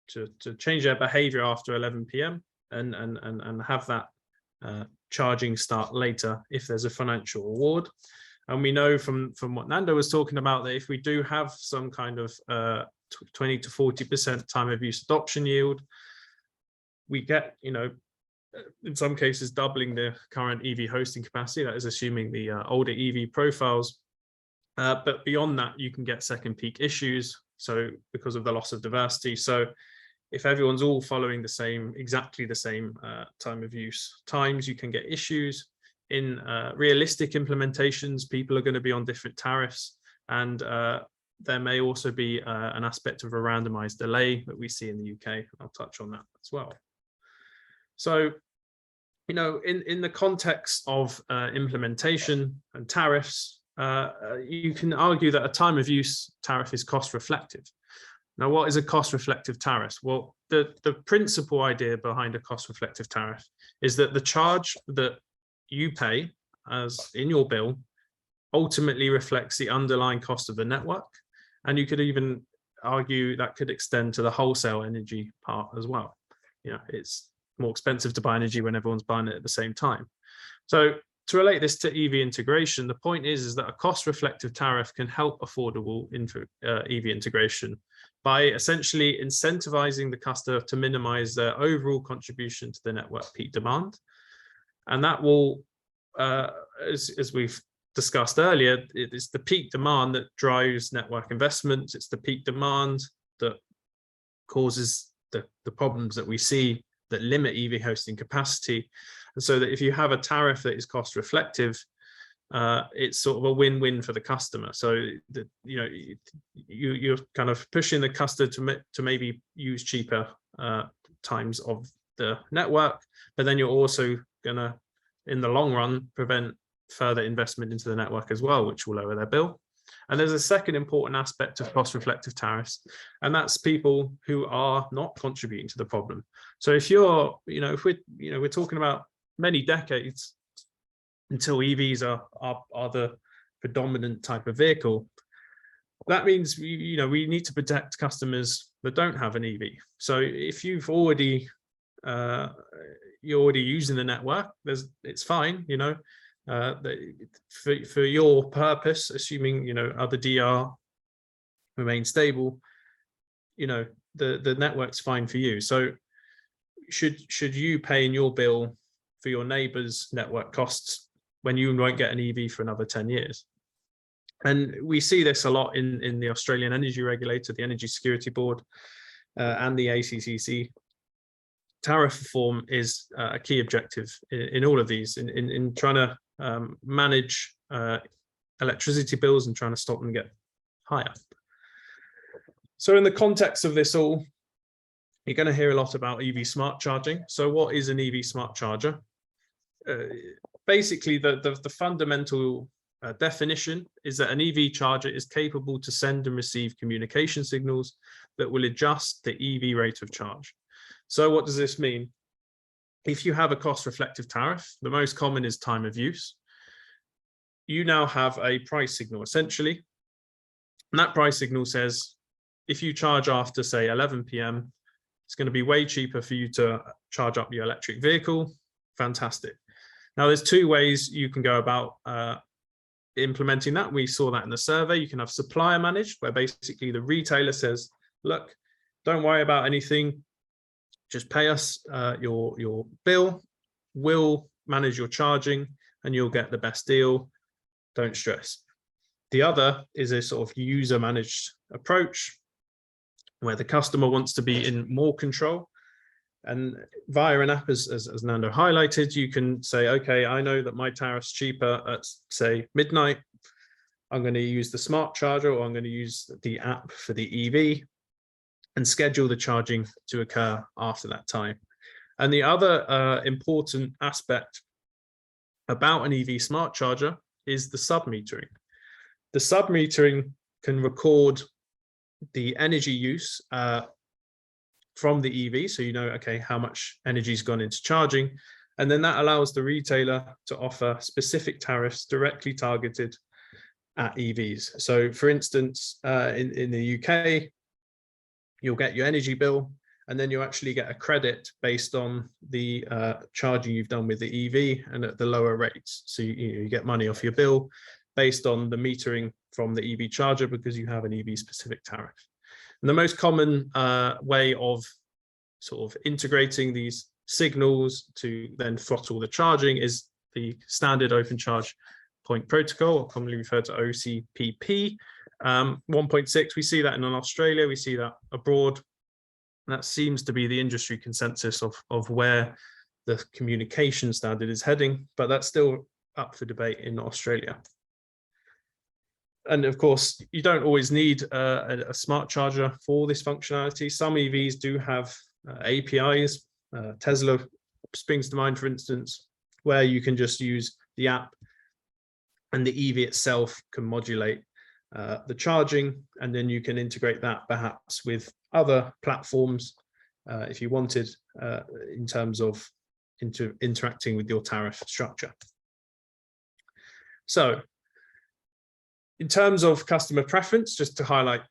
to change their behavior after 11 p.m. and have that charging start later if there's a financial reward. And we know from what Nando was talking about that if we do have some kind of 20 to 40% time of use adoption yield, we get, you know, in some cases doubling the current EV hosting capacity. That is assuming the older EV profiles. But beyond that, you can get second peak issues. So because of the loss of diversity. So if everyone's all following the same, exactly the same time of use times, you can get issues. In realistic implementations, people are going to be on different tariffs, and there may also be an aspect of a randomized delay that we see in the UK. I'll touch on that as well. So, you know, in the context of implementation and tariffs, you can argue that a time of use tariff is cost reflective. Now, what is a cost reflective tariff? Well, the principal idea behind a cost reflective tariff is that the charge that you pay as in your bill ultimately reflects the underlying cost of the network. And you could even argue that could extend to the wholesale energy part as well. You know, it's more expensive to buy energy when everyone's buying it at the same time. So to relate this to EV integration, the point is that a cost reflective tariff can help affordable EV integration by essentially incentivizing the customer to minimize their overall contribution to the network peak demand. And that will, as we've discussed earlier, it is the peak demand that drives network investments. It's the peak demand that causes the problems that we see that limit EV hosting capacity. And so that if you have a tariff that is cost reflective, it's sort of a win-win for the customer. So that, you know, you're kind of pushing the customer to maybe use cheaper times of the network, but then you're also gonna, in the long run, prevent further investment into the network as well, which will lower their bill. And there's a second important aspect of cost reflective tariffs, and that's people who are not contributing to the problem. So if you're, you know, if we're talking about many decades until EVs are the predominant type of vehicle, that means we need to protect customers that don't have an EV. So if you're already using the network, it's fine, for your purpose, assuming other DR remain stable, the network's fine for you. So should you pay in your bill for your neighbor's network costs when you won't get an EV for another 10 years? And we see this a lot in the Australian Energy Regulator, the Energy Security Board, and the ACCC. Tariff reform is a key objective in all of these, in trying to manage electricity bills and trying to stop them get higher. So in the context of this all, you're going to hear a lot about EV smart charging. So what is an EV smart charger? Basically, the fundamental definition is that an EV charger is capable to send and receive communication signals that will adjust the EV rate of charge. So what does this mean? If you have a cost-reflective tariff, the most common is time of use. You now have a price signal, essentially. And that price signal says, if you charge after, say, 11 p.m., it's going to be way cheaper for you to charge up your electric vehicle. Fantastic. Now, there's two ways you can go about implementing that. We saw that in the survey. You can have supplier managed, where basically the retailer says, look, don't worry about anything. Just pay us your bill. We'll manage your charging and you'll get the best deal. Don't stress. The other is a sort of user managed approach where the customer wants to be in more control. And via an app, as Nando highlighted, you can say, okay, I know that my tariff's cheaper at, say, midnight. I'm going to use the smart charger, or I'm going to use the app for the EV and schedule the charging to occur after that time. And the other important aspect about an EV smart charger is the sub-metering. The sub-metering can record the energy use from the EV, so okay, how much energy's gone into charging, and then that allows the retailer to offer specific tariffs directly targeted at EVs. So for instance, in the UK, you'll get your energy bill, and then you actually get a credit based on the charging you've done with the EV and at the lower rates. So you get money off your bill based on the metering from the EV charger because you have an EV specific tariff. And the most common way of sort of integrating these signals to then throttle the charging is the standard open charge point protocol, or commonly referred to OCPP 1.6. We see that in Australia, we see that abroad. And that seems to be the industry consensus of where the communication standard is heading, but that's still up for debate in Australia. And of course, you don't always need a smart charger for this functionality. Some EVs do have APIs. Tesla springs to mind, for instance, where you can just use the app and the EV itself can modulate the charging, and then you can integrate that perhaps with other platforms if you wanted in terms of interacting with your tariff structure. So in terms of customer preference, just to highlight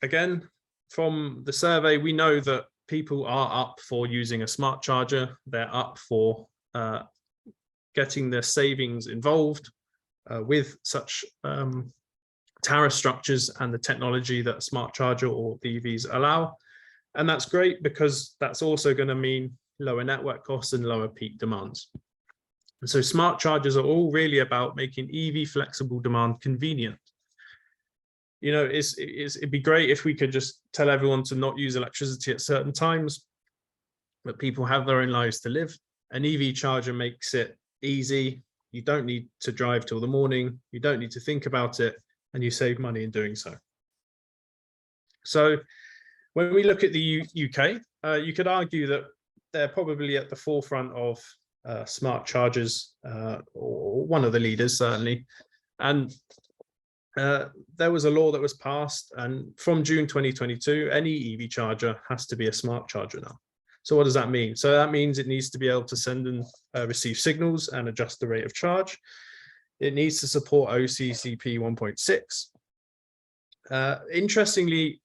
again, from the survey, we know that people are up for using a smart charger. They're up for getting their savings involved with such tariff structures and the technology that a smart charger or the EVs allow. And that's great because that's also going to mean lower network costs and lower peak demands. And so smart chargers are all really about making EV flexible demand convenient. It'd be great if we could just tell everyone to not use electricity at certain times, but people have their own lives to live. An EV charger makes it easy. You don't need to drive till the morning. You don't need to think about it, and you save money in doing so. So when we look at the UK, you could argue that they're probably at the forefront of smart chargers, or one of the leaders, certainly. And there was a law that was passed, and from June 2022, any EV charger has to be a smart charger now. So what does that mean? So that means it needs to be able to send and receive signals and adjust the rate of charge. It needs to support OCPP 1.6. Interestingly,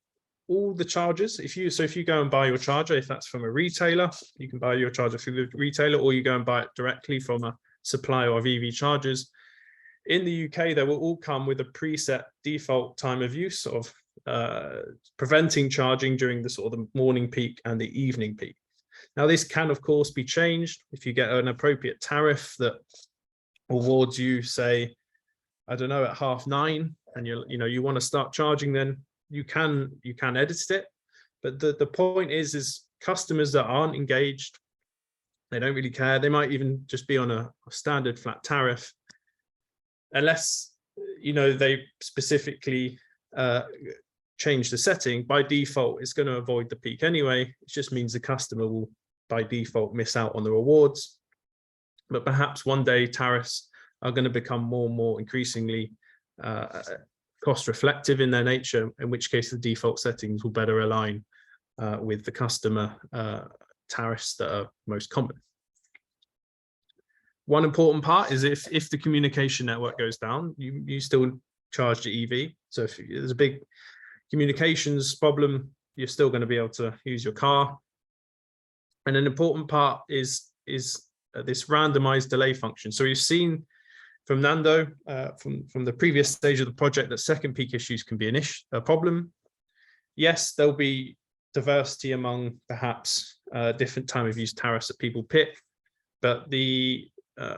all the chargers, if you go and buy your charger, if that's from a retailer, you can buy your charger through the retailer, or you go and buy it directly from a supplier of EV chargers. In the UK, they will all come with a preset default time of use of preventing charging during the sort of the morning peak and the evening peak. Now, this can, of course, be changed if you get an appropriate tariff that awards you, say, I don't know, at 9:30, and you want to start charging, then you can edit it. But the point is customers that aren't engaged, they don't really care. They might even just be on a standard flat tariff, unless they specifically change the setting. By default, it's going to avoid the peak anyway. It just means the customer will by default miss out on the rewards. But perhaps one day tariffs are going to become more and more increasingly cost reflective in their nature, in which case the default settings will better align with the customer tariffs that are most common. One important part is if the communication network goes down, you still charge the EV. So if there's a big communications problem, you're still going to be able to use your car. And an important part is this randomized delay function. So we've seen from Nando, from the previous stage of the project, that second peak issues can be a problem. Yes, there'll be diversity among perhaps different time of use tariffs that people pick, but the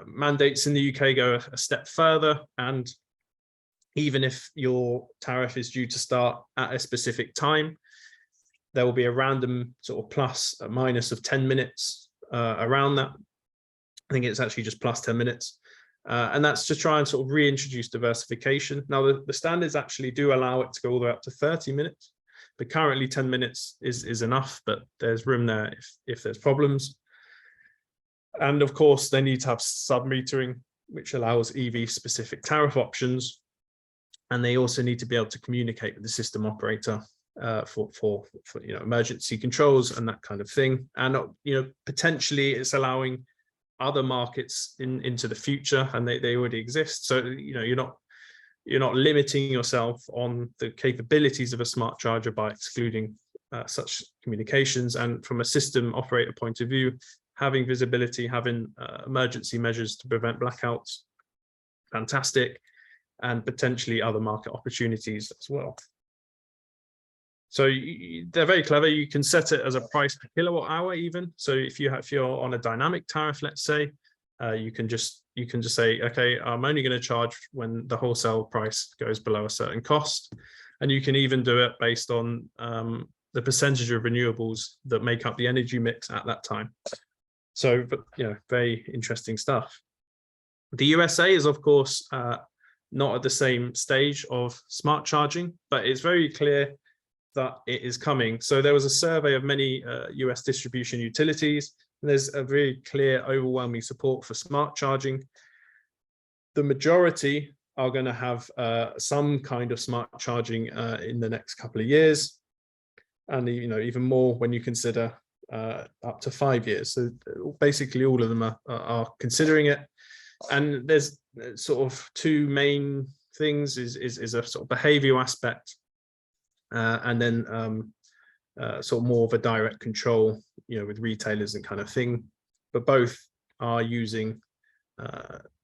mandates in the UK go a step further, and even if your tariff is due to start at a specific time, there will be a random sort of plus or minus of 10 minutes around that. I think it's actually just plus 10 minutes. And that's to try and sort of reintroduce diversification. Now, the standards actually do allow it to go all the way up to 30 minutes, but currently 10 minutes is enough, but there's room there if there's problems. And of course, they need to have sub-metering, which allows EV-specific tariff options. And they also need to be able to communicate with the system operator for emergency controls and that kind of thing. And potentially it's allowing other markets into the future, and they already exist. So you're not limiting yourself on the capabilities of a smart charger by excluding such communications. And from a system operator point of view, having visibility, having emergency measures to prevent blackouts, fantastic, and potentially other market opportunities as well. So they're very clever. You can set it as a price per kilowatt hour even. So if you're on a dynamic tariff, let's say, you can just say, okay, I'm only going to charge when the wholesale price goes below a certain cost. And you can even do it based on the percentage of renewables that make up the energy mix at that time. So, but very interesting stuff. The USA is, of course, not at the same stage of smart charging, but it's very clear that it is coming. So there was a survey of many US distribution utilities, and there's a very clear, overwhelming support for smart charging. The majority are going to have some kind of smart charging in the next couple of years, and even more when you consider up to 5 years. So basically all of them are considering it. And there's sort of two main things: is a sort of behavioral aspect, and then sort of more of a direct control, with retailers and kind of thing. But both are using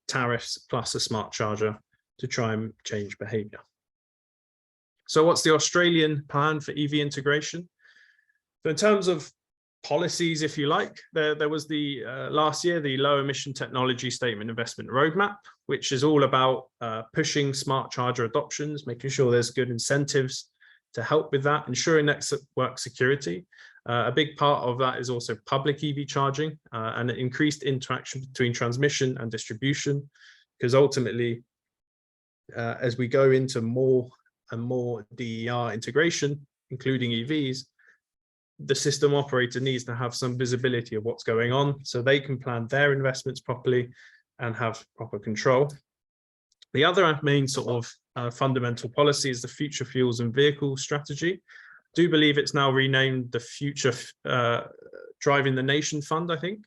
tariffs plus a smart charger to try and change behavior. So what's the Australian plan for EV integration? So in terms of policies, if you like, there was the last year, the Low Emission Technology Statement Investment Roadmap, which is all about pushing smart charger adoptions, making sure there's good incentives to help with that, ensuring network security. A big part of that is also public EV charging and increased interaction between transmission and distribution, because ultimately, as we go into more and more DER integration, including EVs, the system operator needs to have some visibility of what's going on so they can plan their investments properly and have proper control. The other main sort of fundamental policy is the Future Fuels and Vehicle Strategy. I do believe it's now renamed the Future Driving the Nation Fund, I think.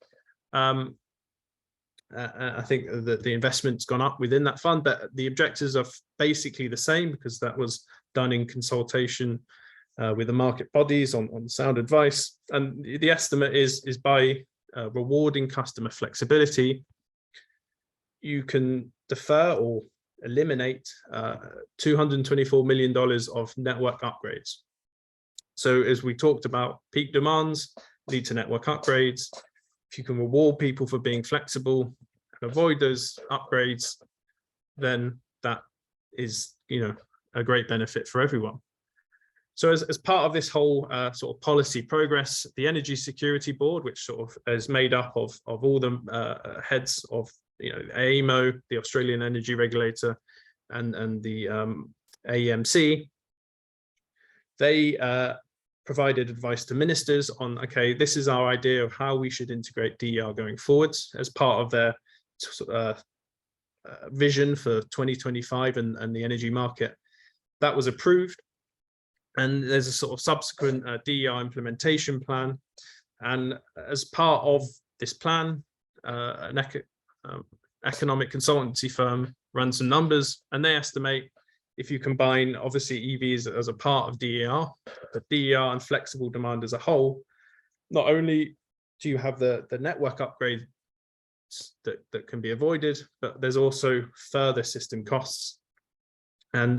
I think that the investment's gone up within that fund, but the objectives are basically the same because that was done in consultation with the market bodies on sound advice. And the estimate is by rewarding customer flexibility, you can defer or eliminate $224 million of network upgrades. So as we talked about, peak demands lead to network upgrades. If you can reward people for being flexible and avoid those upgrades, then that is, a great benefit for everyone. So as part of this whole sort of policy progress, the Energy Security Board, which sort of is made up of all the heads of AEMO, the Australian Energy Regulator, and the AEMC, they provided advice to ministers on, okay, this is our idea of how we should integrate DER going forwards as part of their vision for 2025 and the energy market. That was approved. And there's a sort of subsequent DER implementation plan. And as part of this plan, an economic consultancy firm ran some numbers, and they estimate if you combine, obviously, EVs as a part of DER, but DER and flexible demand as a whole, not only do you have the network upgrade that can be avoided, but there's also further system costs. And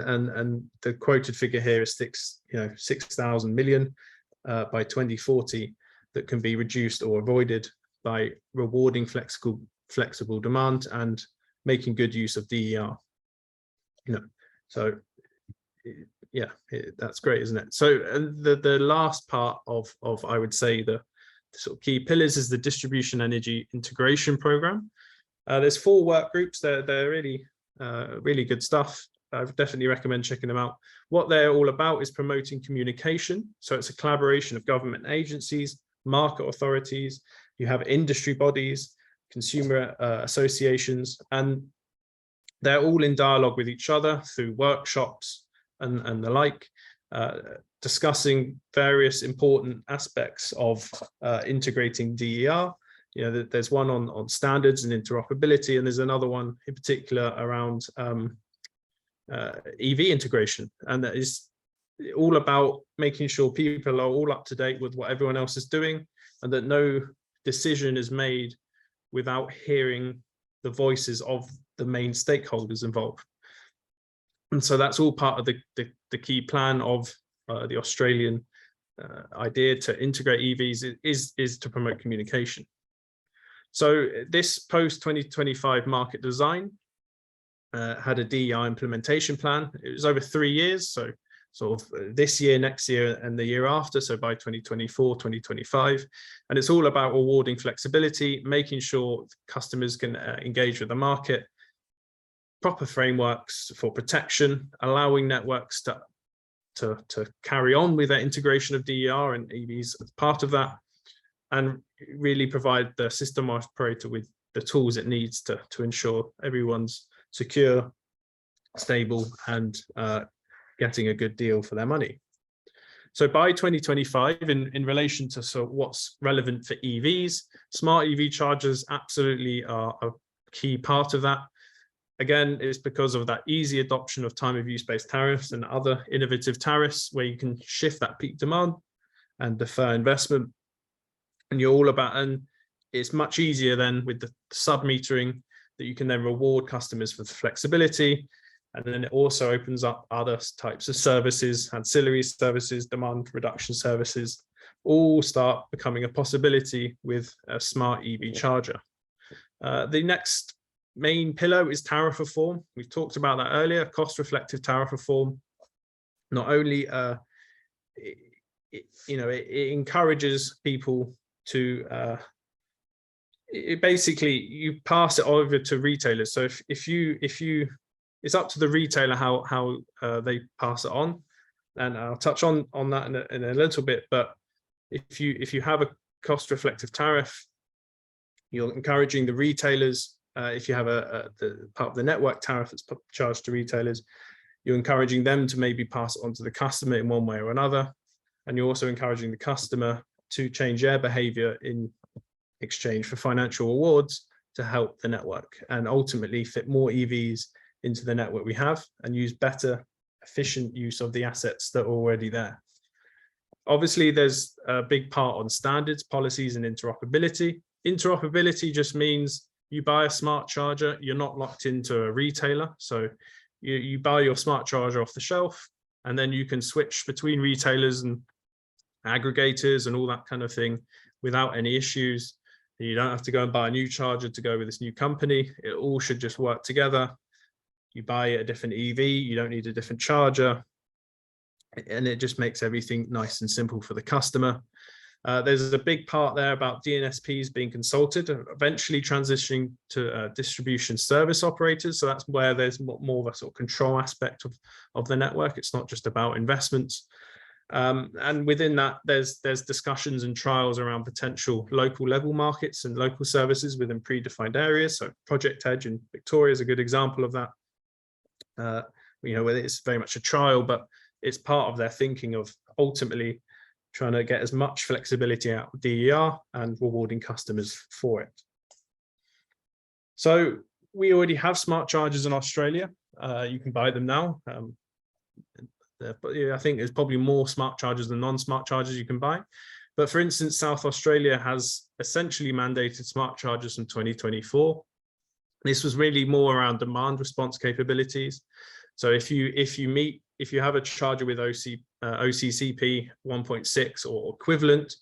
the quoted figure here is 6,000 million by 2040 that can be reduced or avoided by rewarding flexible demand and making good use of DER. So yeah, that's great, isn't it? So the last part of I would say the sort of key pillars is the distribution energy integration program. There's 4 work groups. They're really really good stuff. I would definitely recommend checking them out. What they're all about is promoting communication. So it's a collaboration of government agencies, market authorities, you have industry bodies, consumer associations, and they're all in dialogue with each other through workshops and the like, discussing various important aspects of integrating DER. There's one on standards and interoperability, and there's another one in particular around EV integration, and that is all about making sure people are all up to date with what everyone else is doing, and that no decision is made without hearing the voices of the main stakeholders involved. And so that's all part of the key plan of the Australian idea to integrate EVs is to promote communication. So this post-2025 market design had a DER implementation plan. It was over 3 years, so sort of this year, next year, and the year after, so by 2024, 2025. And it's all about rewarding flexibility, making sure customers can engage with the market, proper frameworks for protection, allowing networks to carry on with their integration of DER and EVs as part of that, and really provide the system operator with the tools it needs to ensure everyone's secure, stable, and getting a good deal for their money. So by 2025, in relation to what's relevant for EVs, smart EV chargers absolutely are a key part of that. Again, it's because of that easy adoption of time of use-based tariffs and other innovative tariffs where you can shift that peak demand and defer investment. And you're all about, and it's much easier then with the sub-metering that you can then reward customers for the flexibility. And then it also opens up other types of services, ancillary services, demand reduction services, all start becoming a possibility with a smart EV charger. The next main pillar is tariff reform. We've talked about that earlier, cost reflective tariff reform. Not only, it encourages people to, basically you pass it over to retailers. So if you it's up to the retailer how they pass it on, and I'll touch on that in a little bit. But if you have a cost reflective tariff, you're encouraging the retailers. If you have the part of the network tariff that's charged to retailers, you're encouraging them to maybe pass it on to the customer in one way or another, and you're also encouraging the customer to change their behavior in exchange for financial rewards to help the network and ultimately fit more EVs into the network we have and use better, efficient use of the assets that are already there. Obviously, there's a big part on standards, policies, and interoperability. Interoperability just means you buy a smart charger, you're not locked into a retailer. So you buy your smart charger off the shelf, and then you can switch between retailers and aggregators and all that kind of thing without any issues. You don't have to go and buy a new charger to go with this new company. It all should just work together. You buy a different EV, you don't need a different charger. And it just makes everything nice and simple for the customer. There's a big part there about DNSPs being consulted, eventually transitioning to distribution service operators. So that's where there's more of a sort of control aspect of the network. It's not just about investments. And within that, there's discussions and trials around potential local level markets and local services within predefined areas. So Project Edge in Victoria is a good example of that. Where it's very much a trial, but it's part of their thinking of ultimately trying to get as much flexibility out of DER and rewarding customers for it. So we already have smart chargers in Australia. You can buy them now. But I think there's probably more smart chargers than non-smart chargers you can buy. But for instance, South Australia has essentially mandated smart chargers from 2024. This was really more around demand response capabilities. So if you have a charger with OCCP 1.6 or equivalent,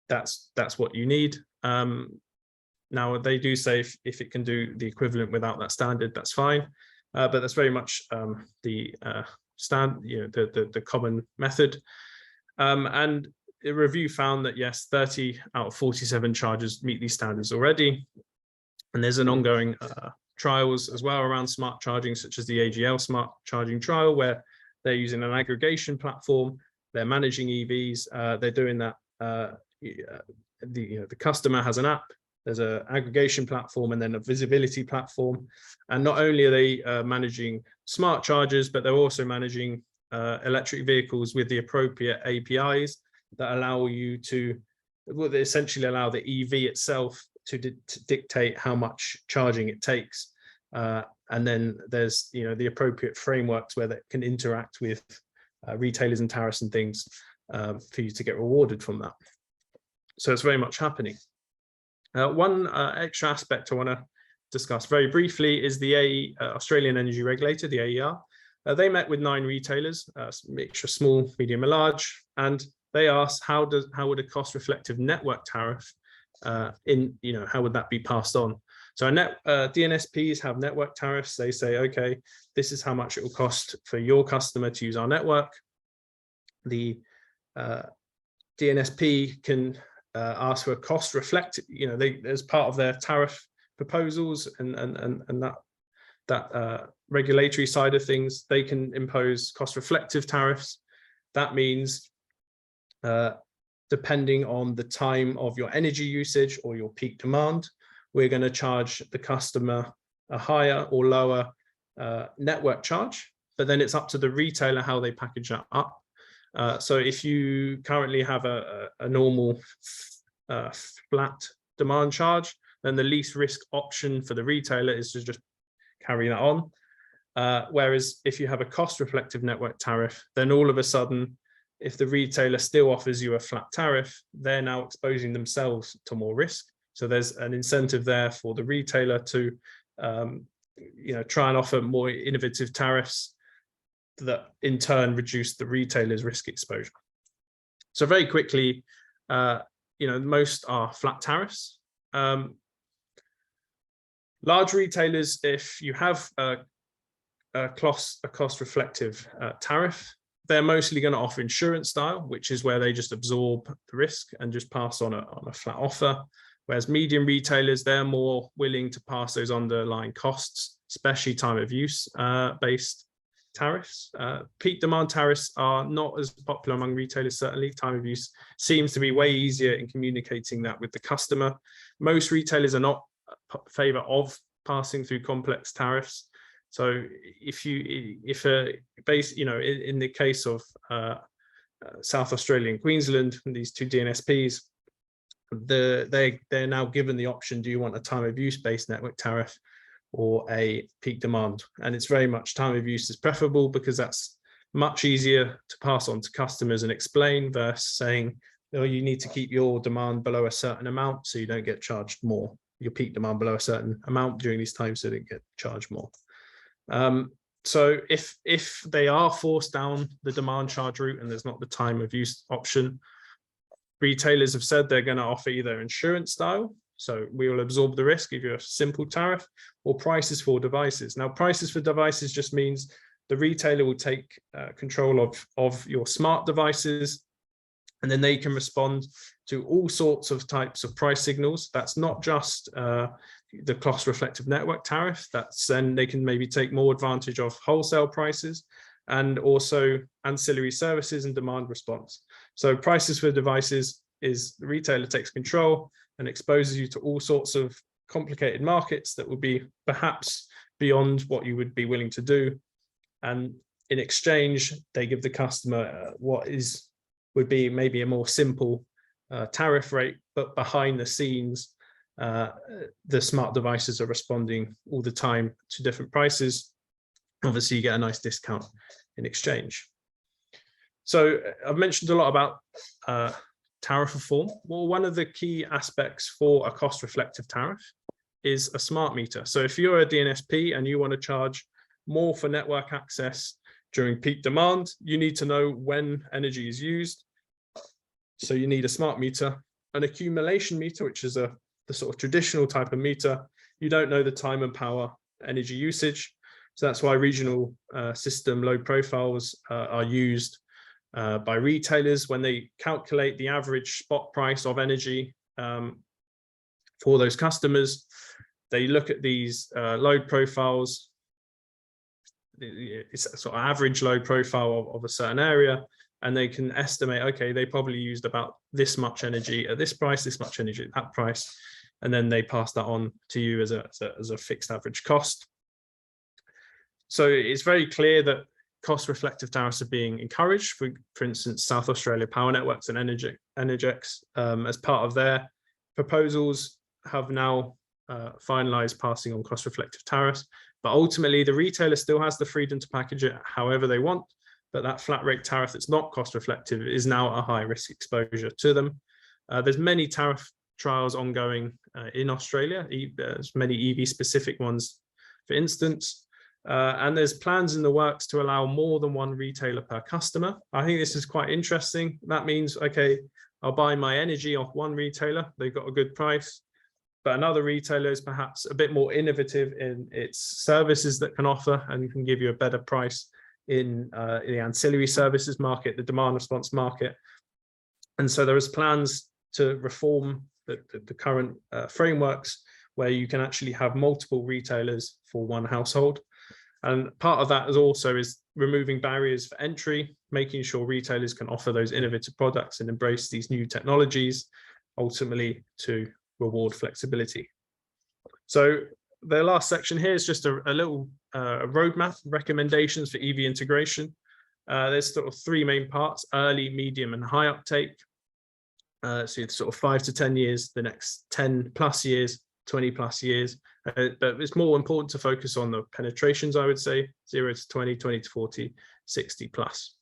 that's what you need. Now they do say if it can do the equivalent without that standard, that's fine. But that's very much the common method. And the review found that yes, 30 out of 47 chargers meet these standards already. And there's an ongoing trials as well around smart charging, such as the AGL smart charging trial, where they're using an aggregation platform, they're managing EVs, they're doing that. The customer has an app, there's an aggregation platform, and then a visibility platform. And not only are they managing smart chargers, but they're also managing electric vehicles with the appropriate APIs that allow you to, well, they essentially allow the EV itself to dictate how much charging it takes. And then there's the appropriate frameworks where they can interact with retailers and tariffs and things for you to get rewarded from that. So it's very much happening. One extra aspect I want to discuss very briefly is the Australian Energy Regulator, the AER. They met with 9 retailers, mixture small, medium, and large, and they asked how would a cost-reflective network tariff how would that be passed on? So DNSPs have network tariffs. They say, okay, this is how much it will cost for your customer to use our network. The DNSP can ask for a cost reflective, as part of their tariff proposals and that regulatory side of things, they can impose cost reflective tariffs. That means depending on the time of your energy usage or your peak demand, we're going to charge the customer a higher or lower network charge, but then it's up to the retailer how they package that up. So if you currently have a normal flat demand charge, then the least risk option for the retailer is to just carry that on. Whereas if you have a cost reflective network tariff, then all of a sudden, if the retailer still offers you a flat tariff, they're now exposing themselves to more risk. So there's an incentive there for the retailer to try and offer more innovative tariffs that in turn reduce the retailer's risk exposure. So very quickly, most are flat tariffs. Large retailers, if you have a cost reflective tariff, they're mostly going to offer insurance style, which is where they just absorb the risk and just pass on a flat offer. Whereas medium retailers, they're more willing to pass those underlying costs, especially time of use based tariffs. Peak demand tariffs are not as popular among retailers, certainly. Time of use seems to be way easier in communicating that with the customer. Most retailers are not in favor of passing through complex tariffs. So in the case of South Australia and Queensland, these two DNSPs, they're now given the option: do you want a time of use based network tariff or a peak demand? And it's very much time of use is preferable, because that's much easier to pass on to customers and explain, versus saying, oh, you need to keep your demand below a certain amount so you don't get charged more, your peak demand below a certain amount during these times so they don't get charged more. So if they are forced down the demand charge route and there's not the time of use option, retailers have said they're going to offer either insurance style, so we will absorb the risk, give you a simple tariff, or prices for devices. Now, prices for devices just means the retailer will take control of your smart devices, and then they can respond to all sorts of types of price signals. That's not just the cost reflective network tariff. That's then they can maybe take more advantage of wholesale prices and also ancillary services and demand response. So prices for devices is the retailer takes control and exposes you to all sorts of complicated markets that would be perhaps beyond what you would be willing to do. And in exchange, they give the customer what would be maybe a more simple tariff rate, but behind the scenes, the smart devices are responding all the time to different prices. Obviously, you get a nice discount in exchange. So I've mentioned a lot about tariff reform. Well, one of the key aspects for a cost reflective tariff is a smart meter. So if you're a DNSP and you want to charge more for network access during peak demand, you need to know when energy is used. So you need a smart meter. An accumulation meter, which is the sort of traditional type of meter, you don't know the time and power energy usage. So that's why regional system load profiles are used by retailers when they calculate the average spot price of energy for those customers. They look at these load profiles. It's a sort of average load profile of a certain area, and they can estimate, okay, they probably used about this much energy at this price, this much energy at that price, and then they pass that on to you as a fixed average cost. So it's very clear that cost reflective tariffs are being encouraged. For instance, South Australia Power Networks and Energex, as part of their proposals, have now finalised passing on cost reflective tariffs. But ultimately, the retailer still has the freedom to package it however they want. But that flat rate tariff that's not cost reflective is now a high risk exposure to them. There's many tariff trials ongoing in Australia. There's many EV specific ones, for instance. And there's plans in the works to allow more than one retailer per customer. I think this is quite interesting. That means, okay, I'll buy my energy off one retailer, they've got a good price, but another retailer is perhaps a bit more innovative in its services that can offer and can give you a better price in the ancillary services market, the demand response market. And so there is plans to reform the current frameworks where you can actually have multiple retailers for one household. And part of that is removing barriers for entry, making sure retailers can offer those innovative products and embrace these new technologies, ultimately to reward flexibility. So the last section here is just a little roadmap, recommendations for EV integration. There's sort of three main parts: early, medium, and high uptake. So it's sort of 5 to 10 years, the next 10 plus years, 20 plus years. But it's more important to focus on the penetrations, I would say, 0 to 20, 20 to 40, 60 plus.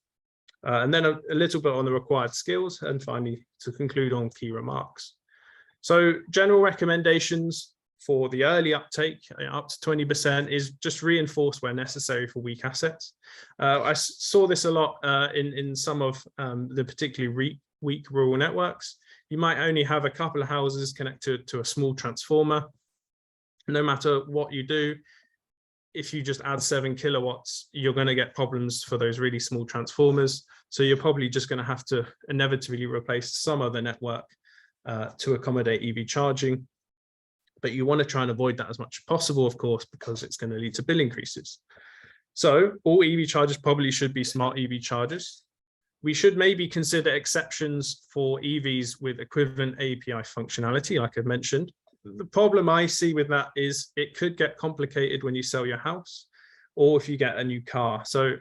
And then a little bit on the required skills, and finally to conclude on key remarks. So general recommendations for the early uptake, up to 20%, is just reinforce where necessary for weak assets. I saw this a lot in some of the particularly weak rural networks. You might only have a couple of houses connected to a small transformer. No matter what you do, if you just add 7 kilowatts, you're going to get problems for those really small transformers. So you're probably just going to have to inevitably replace some of the network to accommodate EV charging. But you want to try and avoid that as much as possible, of course, because it's going to lead to bill increases. So all EV chargers probably should be smart EV chargers. We should maybe consider exceptions for EVs with equivalent API functionality, like I've mentioned. The problem I see with that is it could get complicated when you sell your house or if you get a new car. So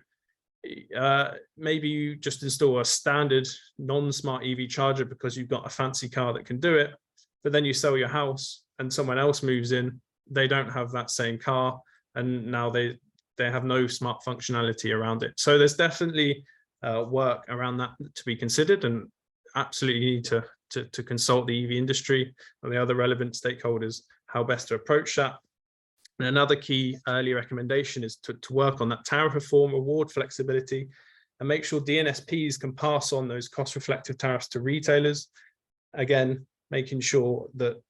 maybe you just install a standard non-smart EV charger because you've got a fancy car that can do it, but then you sell your house and someone else moves in, they don't have that same car, and now they have no smart functionality around it. So there's definitely work around that to be considered, and absolutely need to consult the EV industry and the other relevant stakeholders how best to approach that. And another key early recommendation is to work on that tariff reform, reward flexibility, and make sure DNSPs can pass on those cost reflective tariffs to retailers. Again, making sure that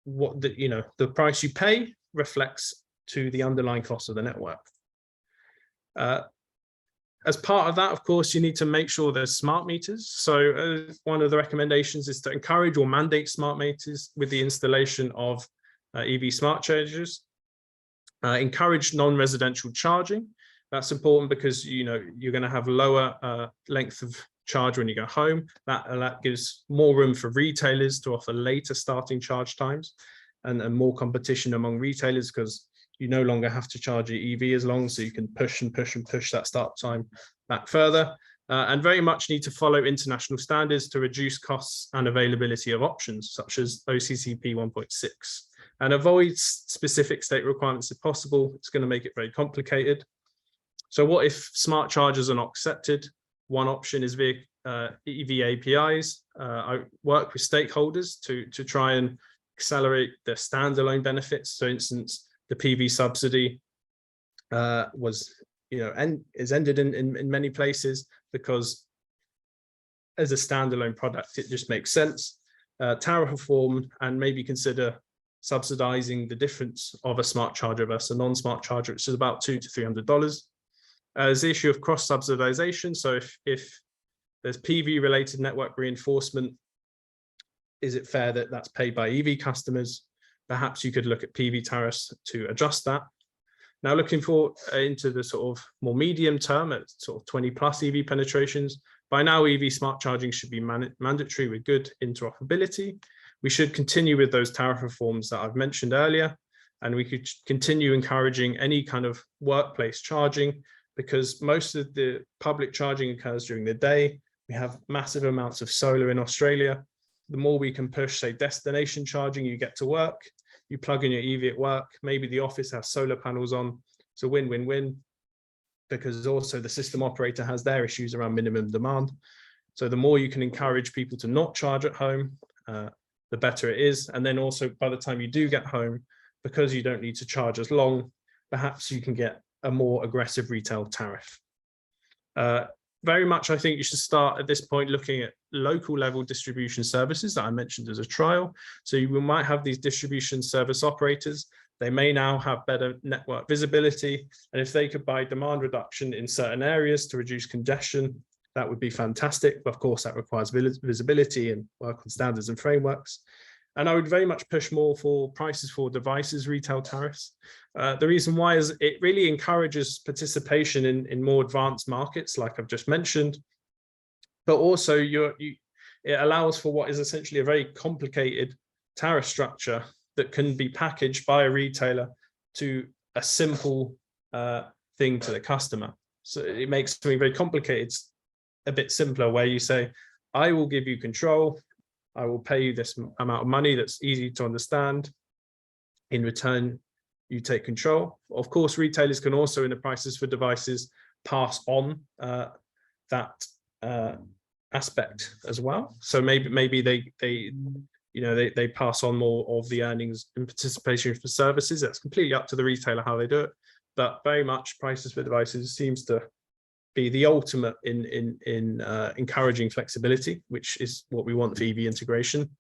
the price you pay reflects to the underlying cost of the network. As part of that, of course, you need to make sure there's smart meters. So one of the recommendations is to encourage or mandate smart meters with the installation of EV smart chargers. Encourage non-residential charging. That's important because you're going to have lower length of charge when you go home. That gives more room for retailers to offer later starting charge times and more competition among retailers, because you no longer have to charge your EV as long, so you can push and push and push that start time back further. And very much need to follow international standards to reduce costs and availability of options, such as ASTP 1.6, and avoid specific state requirements if possible. It's going to make it very complicated. So what if smart chargers are not accepted? One option is via EV APIs. I work with stakeholders to try and accelerate the standalone benefits. For instance, the PV subsidy is ended in many places because as a standalone product, it just makes sense. Tariff reform, and maybe consider subsidizing the difference of a smart charger versus a non-smart charger, which is about $200 to $300. There's the issue of cross-subsidization. So if there's PV-related network reinforcement, is it fair that that's paid by EV customers? Perhaps you could look at PV tariffs to adjust that. Now, looking into the sort of more medium term at sort of 20 plus EV penetrations, by now EV smart charging should be mandatory with good interoperability. We should continue with those tariff reforms that I've mentioned earlier, and we could continue encouraging any kind of workplace charging, because most of the public charging occurs during the day. We have massive amounts of solar in Australia. The more we can push, say, destination charging, you get to work, you plug in your EV at work, maybe the office has solar panels on. It's a win-win-win, because also the system operator has their issues around minimum demand. So the more you can encourage people to not charge at home, the better it is. And then also by the time you do get home, because you don't need to charge as long, perhaps you can get a more aggressive retail tariff. Very much, I think you should start at this point looking at local level distribution services that I mentioned as a trial. So you might have these distribution service operators. They may now have better network visibility. And if they could buy demand reduction in certain areas to reduce congestion, that would be fantastic. But of course, that requires visibility and work on standards and frameworks. And I would very much push more for prices for devices, retail tariffs. The reason why is it really encourages participation in more advanced markets, like I've just mentioned, but also it allows for what is essentially a very complicated tariff structure that can be packaged by a retailer to a simple thing to the customer. So it makes something very complicated a bit simpler, where you say, I will give you control. I will pay you this amount of money that's easy to understand. In return, you take control. Of course, retailers can also, in the prices for devices, pass on that aspect as well. So maybe they pass on more of the earnings in participation for services. That's completely up to the retailer how they do it. But very much prices for devices seems to be the ultimate in encouraging flexibility, which is what we want for EV integration.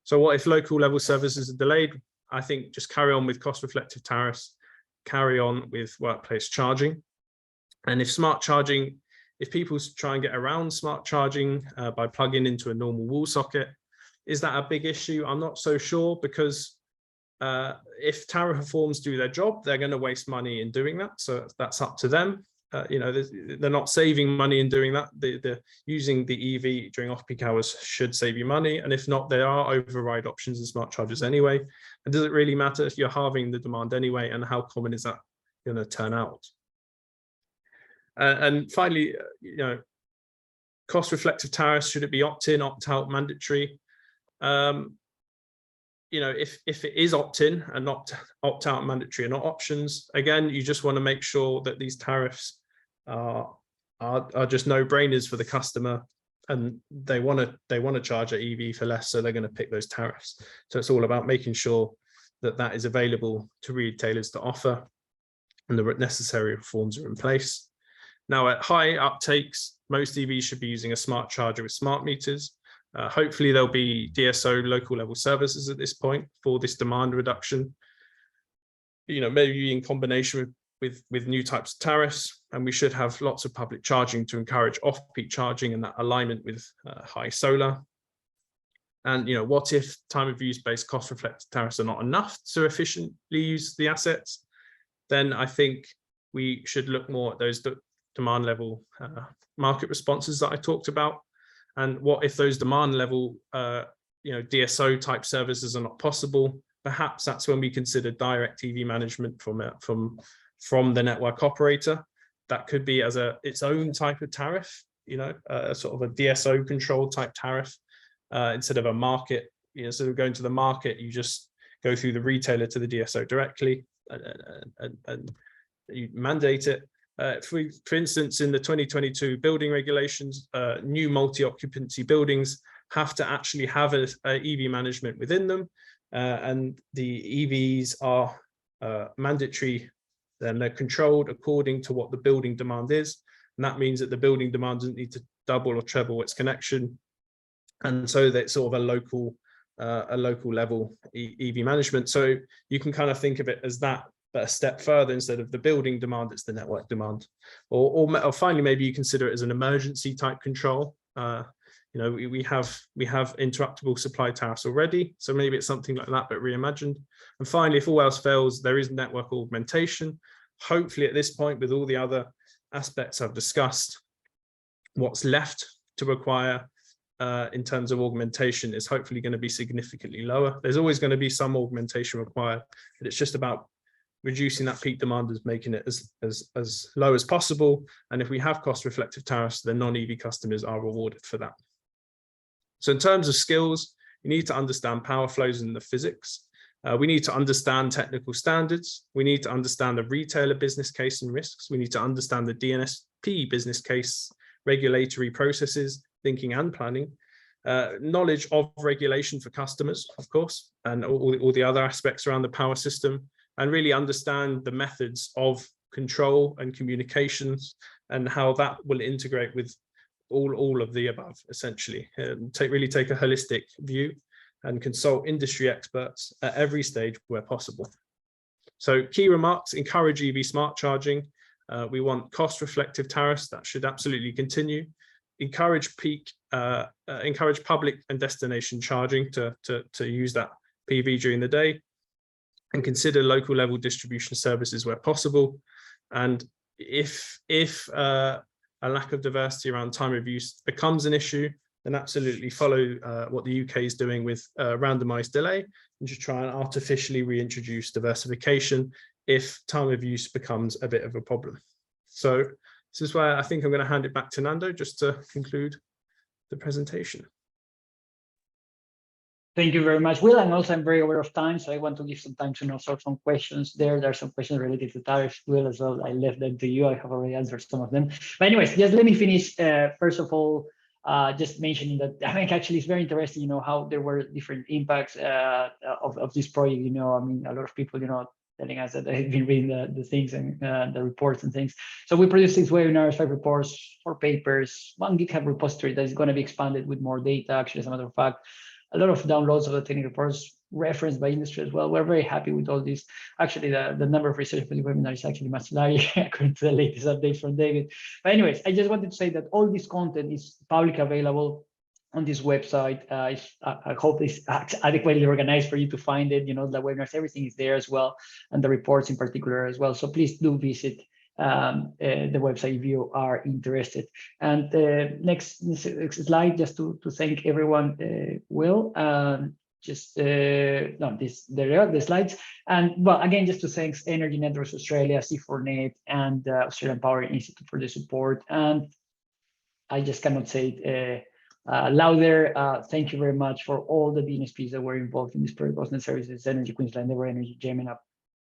So what if local level services are delayed? I think just carry on with cost reflective tariffs, carry on with workplace charging. And if people try and get around smart charging by plugging into a normal wall socket, is that a big issue? I'm not so sure, because if tariff reforms do their job, they're going to waste money in doing that. So that's up to them. They're not saving money in doing that. They're using the EV during off-peak hours should save you money. And if not, there are override options in smart chargers anyway. And does it really matter if you're halving the demand anyway? And how common is that turn out. And finally, cost reflective tariffs, should it be opt-in, opt-out, mandatory? If it is opt-in and not opt-out mandatory and not options, again, you just want to make sure that these tariffs are just no-brainers for the customer, and they want to charge at EV for less, so they're going to pick those tariffs. So it's all about making sure that that is available to retailers to offer, and the necessary reforms are in place. Now, at high uptakes, most EVs should be using a smart charger with smart meters. Hopefully there'll be DSO local level services at this point for this demand reduction, maybe in combination with new types of tariffs, and we should have lots of public charging to encourage off-peak charging and that alignment with high solar. And what if time of use based cost reflective tariffs are not enough to efficiently use the assets? Then I think we should look more at those demand level market responses that I talked about. And what if those demand level, DSO type services are not possible? Perhaps that's when we consider direct EV management from the network operator. That could be as its own type of tariff, sort of a DSO control type tariff, instead of a market. Instead of going to the market, you just go through the retailer to the DSO directly and you mandate it. For instance, in the 2022 building regulations, new multi-occupancy buildings have to actually have a EV management within them, and the EVs are mandatory, and they're controlled according to what the building demand is. And that means that the building demand doesn't need to double or treble its connection. And so that's sort of a local level EV management. So you can kind of think of it as that, but a step further. Instead of the building demand, it's the network demand. Or finally, maybe you consider it as an emergency type control. We have interruptible supply tariffs already, so maybe it's something like that, but reimagined. And finally, if all else fails, there is network augmentation. Hopefully at this point, with all the other aspects I've discussed, what's left to require in terms of augmentation is hopefully going to be significantly lower. There's always going to be some augmentation required, but it's just about reducing that peak demand, is making it as low as possible. And if we have cost reflective tariffs, then non-EV customers are rewarded for that. So in terms of skills, you need to understand power flows and the physics. We need to understand technical standards. We need to understand the retailer business case and risks. We need to understand the DNSP business case, regulatory processes, thinking and planning, knowledge of regulation for customers, of course, and all the other aspects around the power system, and really understand the methods of control and communications and how that will integrate with all of the above, essentially. Really take a holistic view and consult industry experts at every stage where possible. So key remarks: encourage EV smart charging. We want cost reflective tariffs that should absolutely continue. Encourage encourage public and destination charging to use that PV during the day, and consider local level distribution services where possible. And if a lack of diversity around time of use becomes an issue, then absolutely follow what the UK is doing with randomized delay, and just try and artificially reintroduce diversification if time of use becomes a bit of a problem. So this is where I think I'm going to hand it back to Nando just to conclude the presentation. Thank you very much, Will. And also, I'm very aware of time, so I want to give some time to answer some questions there. There are some questions related to tariffs, Will, as well. I left them to you. I have already answered some of them. But anyways, just let me finish. First of all, just mentioning that I think actually it's very interesting, how there were different impacts of this project. I mean, a lot of people, telling us that they've been reading the things and the reports and things. So we produced 6 webinars, 5 reports, 4 papers, 1 GitHub repository that is going to be expanded with more data. Actually, as a matter of fact, a lot of downloads of the technical reports referenced by industry as well. We're very happy with all this. Actually, the number of research webinars is actually much larger according to the latest updates from David. But anyways, I just wanted to say that all this content is publicly available on this website. I hope it's adequately organized for you to find it. The webinars, everything is there as well, and the reports in particular as well. So please do visit the website if you are interested. And next slide, just to thank everyone, Will. just no, there are the slides. And well, again, just to thank Energy Networks Australia, C4Net, and Australian Power Institute for the support. And I just cannot say it louder. Thank you very much for all the BNSPs that were involved in this project: Boston Services, Energy Queensland, Ever Energy, Gemini,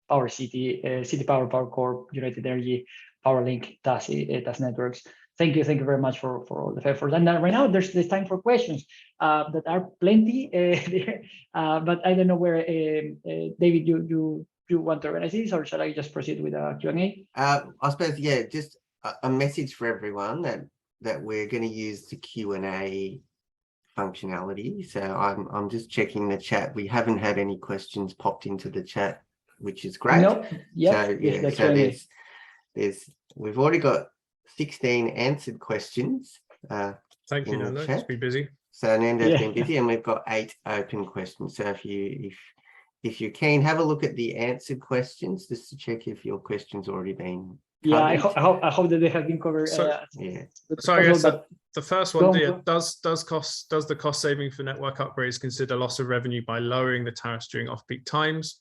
Power City, City Power, Power Corp, United Energy, PowerLink, TAS Networks. Thank you very much for all the effort. And right now there's time for questions that are plenty there, but I don't know where David, you want to organize this, or shall I just proceed with a Q&A? I suppose, yeah, just a message for everyone that we're going to use the Q&A functionality. So I'm just checking the chat. We haven't had any questions popped into the chat, which is great. No, yeah. So yeah, so we've already got 16 answered questions. Thank you, Nando. It's been busy. So Nando's been busy, and we've got 8 open questions. So if you're keen, have a look at the answered questions just to check if your question's already been covered. Yeah, I hope that they have been covered. So I guess the first one, does the cost saving for network upgrades consider loss of revenue by lowering the tariffs during off-peak times?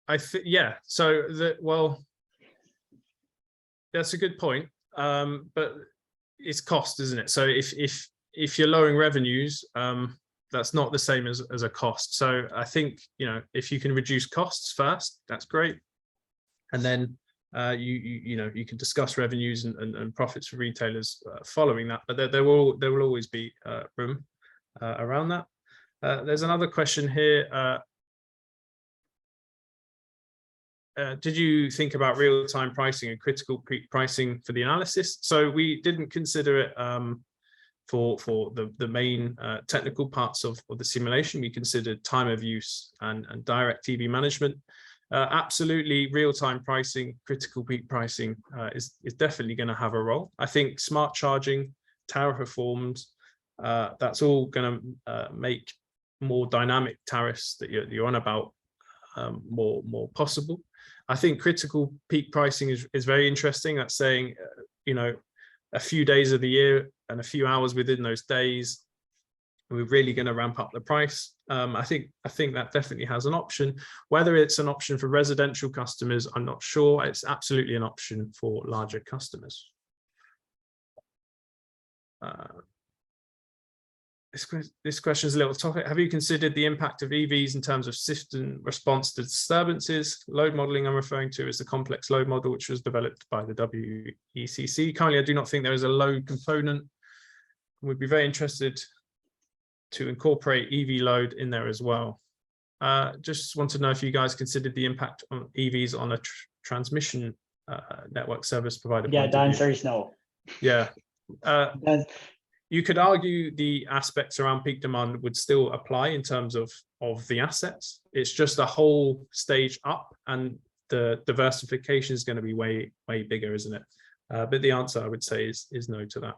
I think, yeah. So that's a good point. But it's cost, isn't it? So if you're lowering revenues, that's not the same as a cost. So I think, if you can reduce costs first, that's great. And then you can discuss revenues and profits for retailers following that. But there will always be room around that. There's another question here. Did you think about real-time pricing and critical peak pricing for the analysis? So we didn't consider it for the main technical parts of the simulation. We considered time of use and direct EV management. Absolutely, real-time pricing, critical peak pricing is definitely going to have a role. I think smart charging, tariff reforms, that's all going to make more dynamic tariffs that you're on about more possible. I think critical peak pricing is very interesting. That's saying, a few days of the year and a few hours within those days, we're really going to ramp up the price. I think that definitely has an option. Whether it's an option for residential customers, I'm not sure. It's absolutely an option for larger customers. This question is a little topic. Have you considered the impact of EVs in terms of system response to disturbances? Load modeling I'm referring to is the complex load model, which was developed by the WECC. Currently, I do not think there is a load component. We'd be very interested to incorporate EV load in there as well. Just want to know if you guys considered the impact on EVs on a transmission network service provider. Yeah, the answer is no. Yeah. You could argue the aspects around peak demand would still apply in terms of the assets. It's just a whole stage up, and the diversification is going to be way bigger, isn't it? But the answer I would say is no to that.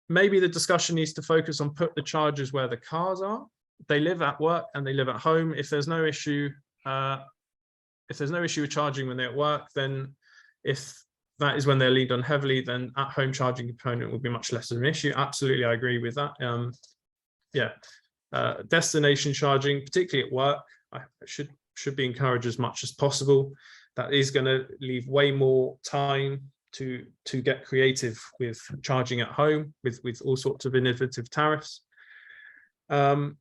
Maybe the discussion needs to focus on put the chargers where the cars are. They live at work and they live at home. If there's no issue, with charging when they're at work, then if that is when they're leaned on heavily, then at-home charging component will be much less of an issue. Absolutely, I agree with that. Destination charging, particularly at work, should be encouraged as much as possible. That is going to leave way more time to get creative with charging at home with all sorts of innovative tariffs. FBT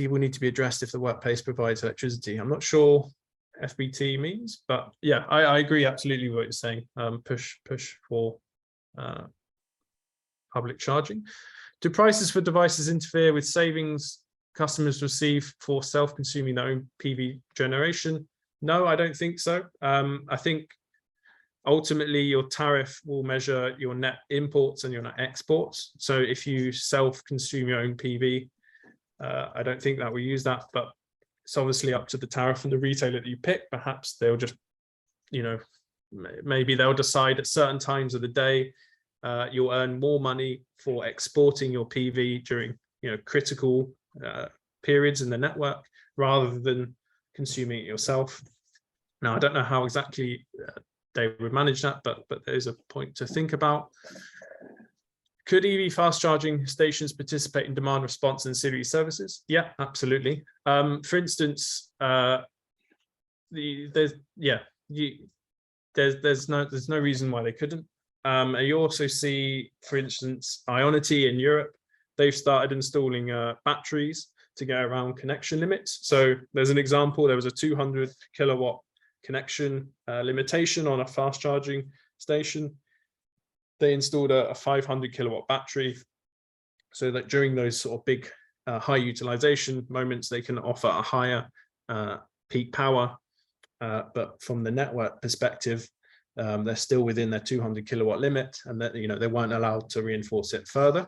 will need to be addressed if the workplace provides electricity. I'm not sure FBT means, but yeah, I agree absolutely with what you're saying. Push for public charging. Do prices for devices interfere with savings customers receive for self-consuming their own PV generation? No, I don't think so. I think ultimately your tariff will measure your net imports and your net exports. So if you self-consume your own PV, I don't think that will use that, but it's obviously up to the tariff and the retailer that you pick. Perhaps they'll just, maybe they'll decide at certain times of the day, you'll earn more money for exporting your PV during, critical periods in the network rather than consuming it yourself. Now, I don't know how exactly they would manage that, but there's a point to think about. Could EV fast charging stations participate in demand response and ancillary services? Yeah, absolutely. For instance, there's no reason why they couldn't. You also see, for instance, Ionity in Europe, they've started installing batteries to get around connection limits. So there's an example, there was a 200 kilowatt connection limitation on a fast charging station. They installed a 500 kilowatt battery so that during those sort of big high utilization moments, they can offer a higher peak power. But from the network perspective, they're still within their 200 kilowatt limit, and that, you know, they weren't allowed to reinforce it further.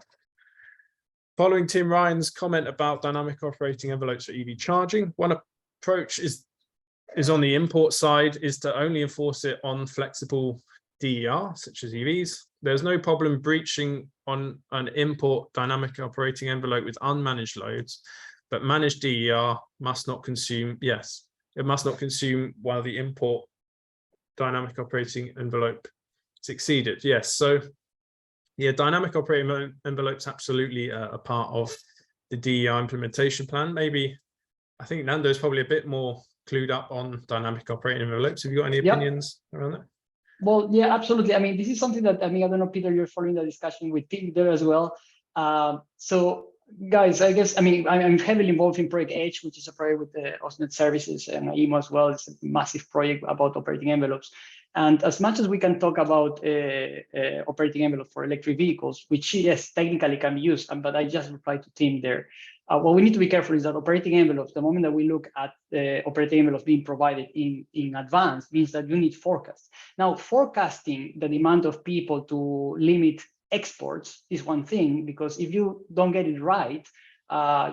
Following Tim Ryan's comment about dynamic operating envelopes for EV charging, one approach is on the import side, is to only enforce it on flexible DER, such as EVs. There's no problem breaching on an import dynamic operating envelope with unmanaged loads, but managed DER must not consume, yes, it must not consume while the import dynamic operating envelope is exceeded. Yes, so yeah, dynamic operating envelopes absolutely a part of the DER implementation plan. Maybe, I think Nando's probably a bit more clued up on dynamic operating envelopes. Have you got any opinions around that? Well, yeah, absolutely. I mean, this is something that, I mean, I don't know, Peter, you're following the discussion with Tim there as well. So guys, I guess, I mean, I'm heavily involved in Project Edge, which is a project with the AusNet services and IMO as well. It's a massive project about operating envelopes. And as much as we can talk about operating envelope for electric vehicles, which yes, technically can be used, but I just replied to Tim there. What we need to be careful is that operating envelopes, the moment that we look at the operating envelopes being provided in advance, means that you need forecasts. Now, forecasting the demand of people to limit exports is one thing, because if you don't get it right,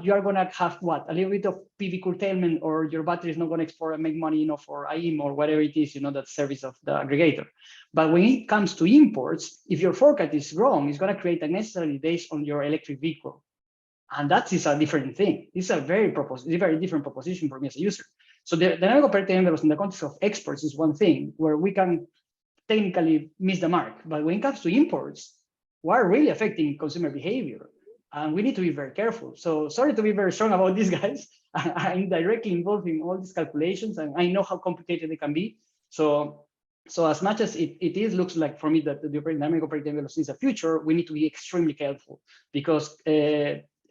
you are going to have what, a little bit of PV curtailment, or your battery is not going to export and make money, you know, for IM or whatever it is, you know, that service of the aggregator. But when it comes to imports, if your forecast is wrong, it's going to create unnecessary days on your electric vehicle. And that is a different thing. It's a very different proposition for me as a user. So the dynamic operating envelopes in the context of exports is one thing where we can technically miss the mark. But when it comes to imports, we're really affecting consumer behavior. And we need to be very careful. So sorry to be very strong about this, guys. I'm directly involved in all these calculations, and I know how complicated they can be. So as much as it looks like for me that the dynamic operating envelopes is a future, we need to be extremely careful, because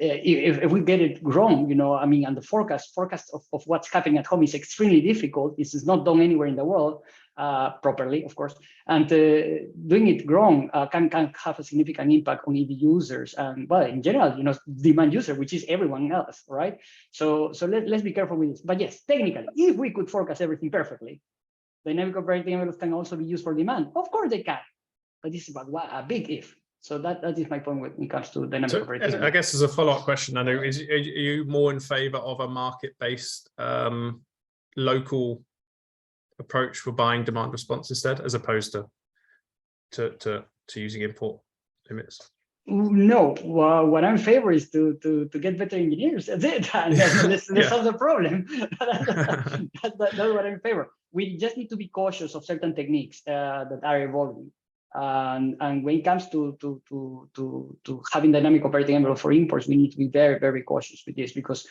if we get it wrong, you know, I mean, and the forecast of what's happening at home is extremely difficult. This is not done anywhere in the world properly, of course, and doing it wrong can have a significant impact on EV users and, well, in general, you know, demand user, which is everyone else, right? So let's be careful with this. But yes, technically, if we could forecast everything perfectly, dynamic operating envelopes can also be used for demand. Of course they can, but this is about a big if. So that is my point when it comes to dynamic operating. I guess as a follow-up question, I know, are you more in favor of a market-based local approach for buying demand response instead, as opposed to using import limits? No, what I'm in favor is to get better engineers. That's it. And let's solve the problem. That's what I'm in favor. We just need to be cautious of certain techniques that are evolving. And when it comes to having dynamic operating envelope for imports, we need to be very, very cautious with this, because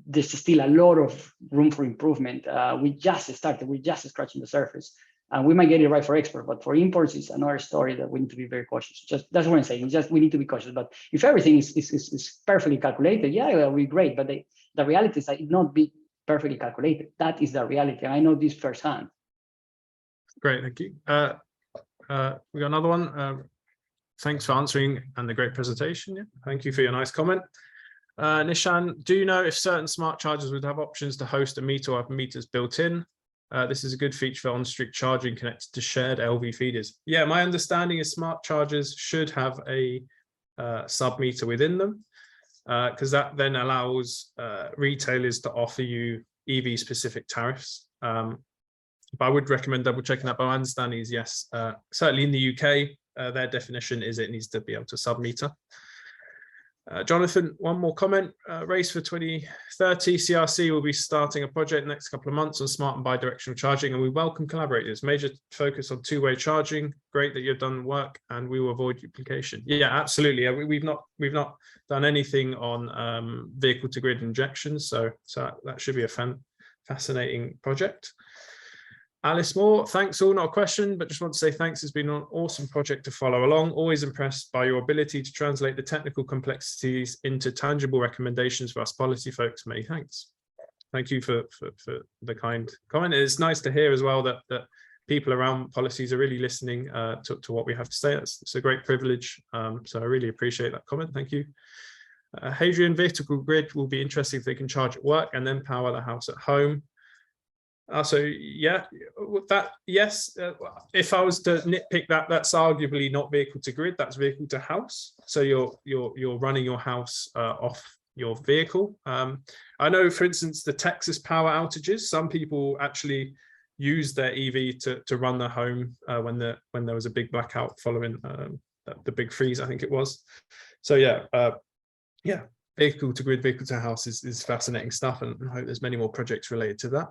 there's still a lot of room for improvement. We just started, we're just scratching the surface, and we might get it right for export, but for imports, it's another story that we need to be very cautious. Just that's what I'm saying. It's just we need to be cautious. But if everything is perfectly calculated, yeah, it'll be great. But the reality is that it not be perfectly calculated. That is the reality, and I know this firsthand. Great, thank you. We got another one. Thanks for answering and the great presentation. Yeah. Thank you for your nice comment. Nishan, do you know if certain smart chargers would have options to host a meter or have meters built in? This is a good feature for on-street charging connected to shared LV feeders. Yeah, my understanding is smart chargers should have a sub-meter within them, because that then allows retailers to offer you EV-specific tariffs. But I would recommend double checking that. But my understanding is yes, certainly in the UK, their definition is it needs to be able to sub-meter. Jonathan, one more comment. Race for 2030, CRC will be starting a project next couple of months on smart and bi-directional charging, and we welcome collaborators. Major focus on two-way charging. Great that you've done work, and we will avoid duplication. Yeah, absolutely. We've not done anything on vehicle to grid injections, so that should be a fascinating project. Alice Moore, thanks all, not a question, but just want to say thanks. It's been an awesome project to follow along. Always impressed by your ability to translate the technical complexities into tangible recommendations for us policy folks. Many thanks. Thank you for the kind comment. It's nice to hear as well that people around policies are really listening to what we have to say. It's a great privilege. So I really appreciate that comment. Thank you. Hadrian, vehicle grid will be interesting if they can charge at work and then power the house at home. So yeah, yes, if I was to nitpick that's arguably not vehicle to grid, that's vehicle to house. So you're running your house off your vehicle. I know, for instance, the Texas power outages, some people actually use their EV to run their home when there was a big blackout following the big freeze, I think it was. So yeah, vehicle to grid, vehicle to house is fascinating stuff, and I hope there's many more projects related to that.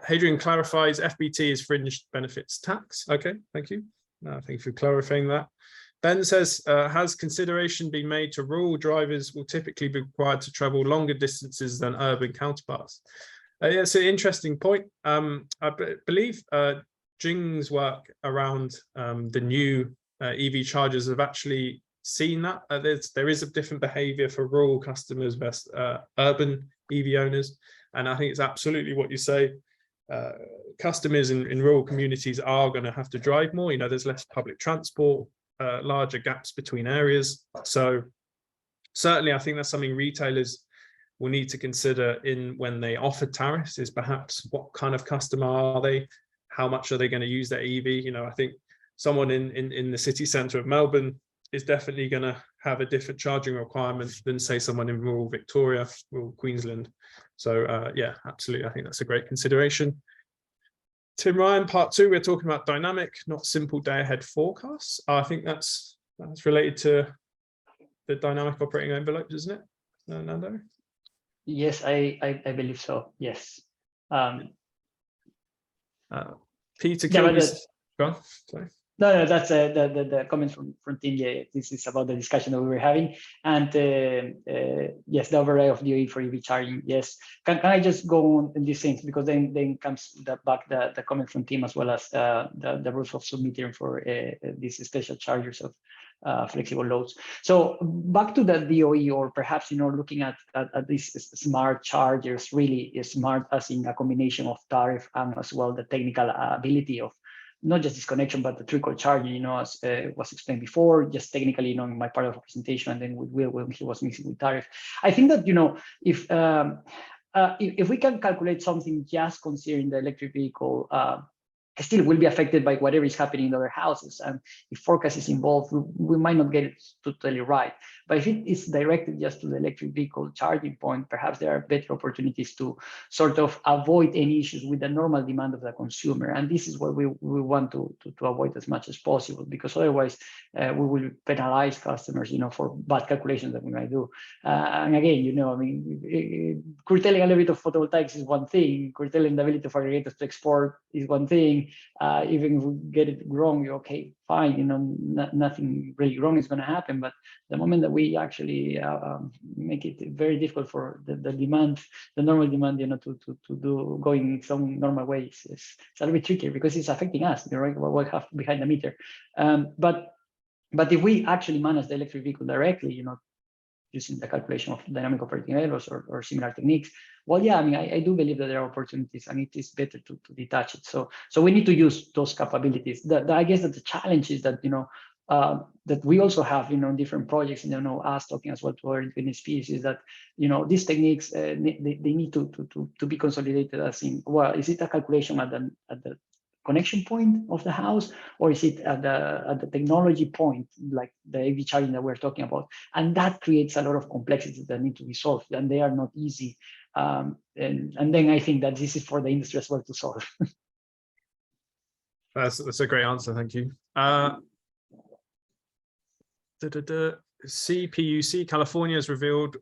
Hadrian clarifies FBT is fringe benefits tax. Okay, thank you. Thank you for clarifying that. Ben says, has consideration been made to rural drivers will typically be required to travel longer distances than urban counterparts? Yeah, it's an interesting point. I believe Jing's work around the new EV chargers have actually seen that. There is a different behavior for rural customers versus urban EV owners. And I think it's absolutely what you say. Customers in rural communities are going to have to drive more. You know, there's less public transport, larger gaps between areas. So certainly, I think that's something retailers will need to consider when they offer tariffs, is perhaps what kind of customer are they? How much are they going to use their EV? You know, I think someone in the city centre of Melbourne is definitely going to have a different charging requirement than, say, someone in rural Victoria, rural Queensland. So yeah, absolutely. I think that's a great consideration. Tim Ryan, part 2, we're talking about dynamic, not simple day ahead forecasts. I think that's related to the dynamic operating envelopes, isn't it, Nando? Yes, I believe so. Yes. Peter, go on. Sorry. No, that's the comment from Tim. Yeah, this is about the discussion that we were having, and yes, the overlay of DOE for EV charging. Yes, can I just go on in these things, because then comes back the comment from Tim, as well as the rules of submitting for these special chargers of flexible loads. So back to the DOE, or perhaps looking at these smart chargers, really smart as in a combination of tariff and as well the technical ability of not just disconnection, but the trickle charging, as was explained before, just technically, in my part of the presentation, and then with Will when he was mixing with tariff. I think that, if we can calculate something just considering the electric vehicle, still will be affected by whatever is happening in other houses. And if forecast is involved, we might not get it totally right. But if it is directed just to the electric vehicle charging point, perhaps there are better opportunities to sort of avoid any issues with the normal demand of the consumer. And this is what we want to avoid as much as possible, because otherwise we will penalize customers, for bad calculations that we might do. And again, curtailing a little bit of photovoltaics is one thing. Curtailing the ability of aggregators to export is one thing. Even if we get it wrong, you're okay, fine, nothing really wrong is going to happen. But the moment that we actually make it very difficult for the demand, the normal demand, to do going some normal ways, it's a little bit trickier, because it's affecting us, right? What we have behind the meter. But if we actually manage the electric vehicle directly, using the calculation of dynamic operating envelopes or similar techniques, well, yeah, I do believe that there are opportunities, and it is better to detach it. So we need to use those capabilities. I guess that the challenge is that, that we also have, different projects, and us talking as well to our NSPs, is that, these techniques, they need to be consolidated, as in, well, is it a calculation at the connection point of the house, or is it at the technology point, like the AV charging that we're talking about? And that creates a lot of complexities that need to be solved, and they are not easy. And then I think that this is for the industry as well to solve. That's a great answer, thank you. CPUC, California has revealed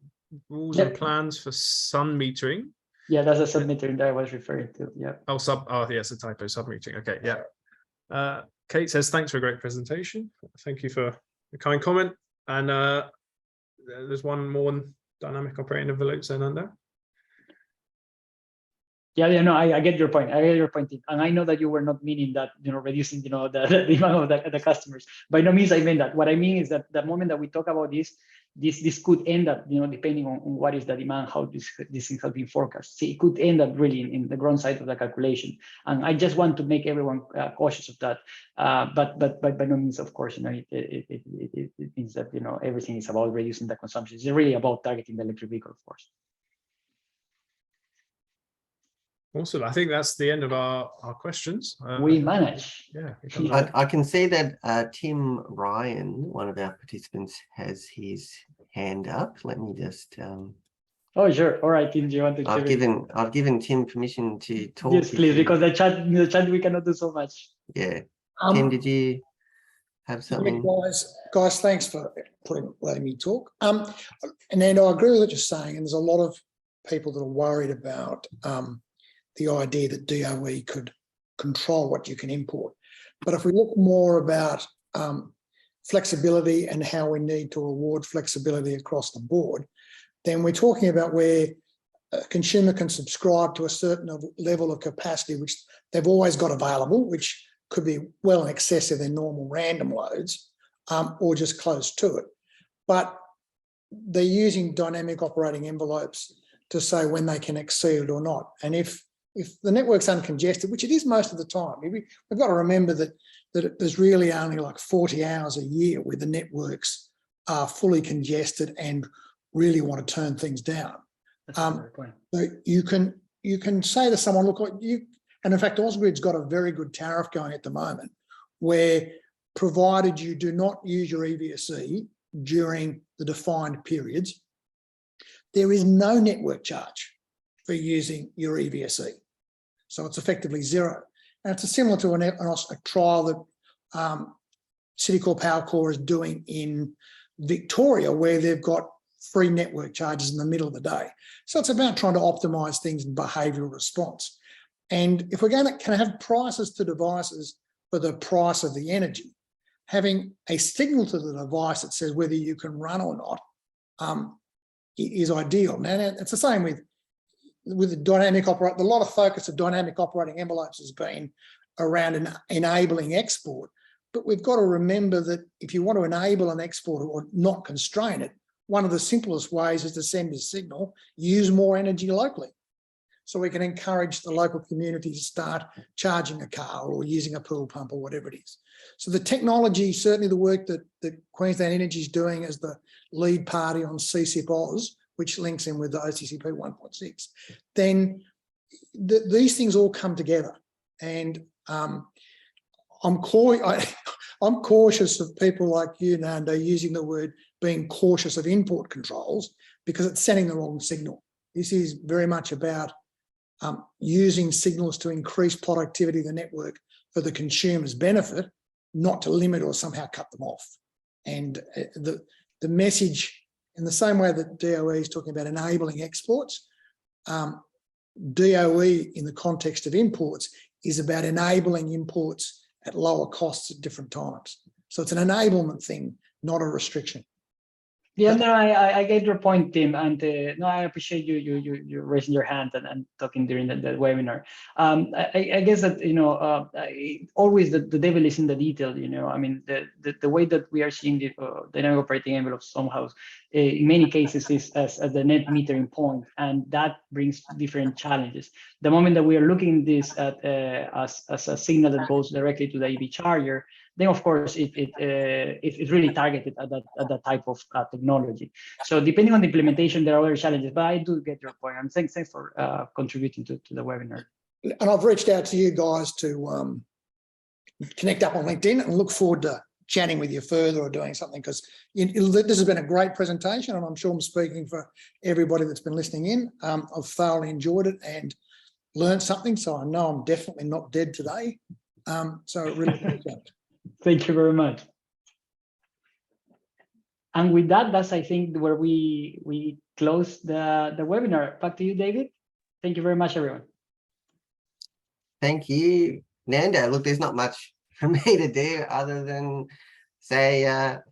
rules and plans for sun metering. Yeah, that's a sub-metering that I was referring to. Yeah. Oh, yes, a typo, sub metering. Okay, yeah. Kate says, thanks for a great presentation. Thank you for the kind comment. And there's one more dynamic operating envelopes then under. Yeah, no, I get your point. I get your point, and I know that you were not meaning that, reducing, the amount of the customers. By no means I meant that. What I mean is that the moment that we talk about this could end up, depending on what is the demand, how this thing has been forecast. See, it could end up really in the ground side of the calculation. And I just want to make everyone cautious of that. But by no means, of course, it means that everything is about reducing the consumption. It's really about targeting the electric vehicle, of course. Awesome. I think that's the end of our questions. We manage. Yeah. I can see that Tim Ryan, one of our participants, has his hand up. Let me just. Oh, sure. All right, Tim. Do you want to? I've given Tim permission to talk. Yes, please, because the chat we cannot do so much. Yeah. Tim, did you have something? Yeah, guys, thanks for letting me talk. And then I agree with what you're saying, and there's a lot of people that are worried about the idea that DOE could control what you can import. But if we look more about flexibility and how we need to reward flexibility across the board, then we're talking about where a consumer can subscribe to a certain level of capacity, which they've always got available, which could be well in excess of their normal random loads, or just close to it. But they're using dynamic operating envelopes to say when they can exceed it or not. And if the network's uncongested, which it is most of the time, we've got to remember that there's really only like 40 hours a year where the networks are fully congested and really want to turn things down. So you can say to someone, look, and in fact, Ausgrid's got a very good tariff going at the moment, where provided you do not use your EVSE during the defined periods, there is no network charge for using your EVSE. So it's effectively zero. And it's similar to a trial that Citicorp Powercore is doing in Victoria, where they've got free network charges in the middle of the day. So it's about trying to optimize things in behavioral response. And if we're going to kind of have prices to devices for the price of the energy, having a signal to the device that says whether you can run or not is ideal. Now, it's the same with the dynamic operating. A lot of focus of dynamic operating envelopes has been around enabling export. But we've got to remember that if you want to enable an export or not constrain it, one of the simplest ways is to send a signal, use more energy locally. So we can encourage the local community to start charging a car or using a pool pump or whatever it is. So the technology, certainly the work that Queensland Energy is doing as the lead party on CCIP Oz, which links in with the OCCP 1.6, then these things all come together. And I'm cautious of people like you, Nando, using the word being cautious of import controls, because it's sending the wrong signal. This is very much about using signals to increase productivity of the network for the consumer's benefit, not to limit or somehow cut them off. And the message, in the same way that DOE is talking about enabling exports, DOE in the context of imports is about enabling imports at lower costs at different times. So it's an enablement thing, not a restriction. Yeah, no, I get your point, Tim, and no, I appreciate you raising your hand and talking during the webinar. I guess that always the devil is in the detail. I mean, the way that we are seeing the dynamic operating envelope somehow, in many cases, is as the net metering point, and that brings different challenges. The moment that we are looking this at as a signal that goes directly to the EV charger, then of course it's really targeted at that type of technology. So depending on the implementation, there are other challenges, but I do get your point. And thanks for contributing to the webinar. And I've reached out to you guys to connect up on LinkedIn and look forward to chatting with you further or doing something, because this has been a great presentation, and I'm sure I'm speaking for everybody that's been listening in. I've thoroughly enjoyed it and learned something, so I know I'm definitely not dead today. So really appreciate it. Thank you very much. And with that, that's, I think, where we close the webinar. Back to you, David. Thank you very much, everyone. Thank you, Nando. Look, there's not much for me to do other than say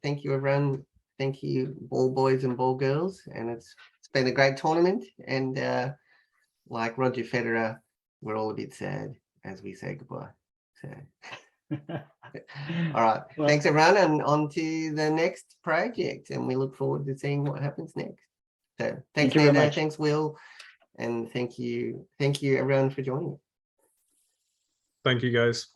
thank you, everyone. Thank you, ball boys and ball girls. And it's been a great tournament. And like Roger Federer, we're all a bit sad as we say goodbye. So, all right. Well, thanks, everyone. And on to the next project. And we look forward to seeing what happens next. So thanks, you very Nando. much. Thanks, Will. And thank you, everyone, for joining. Thank you, guys.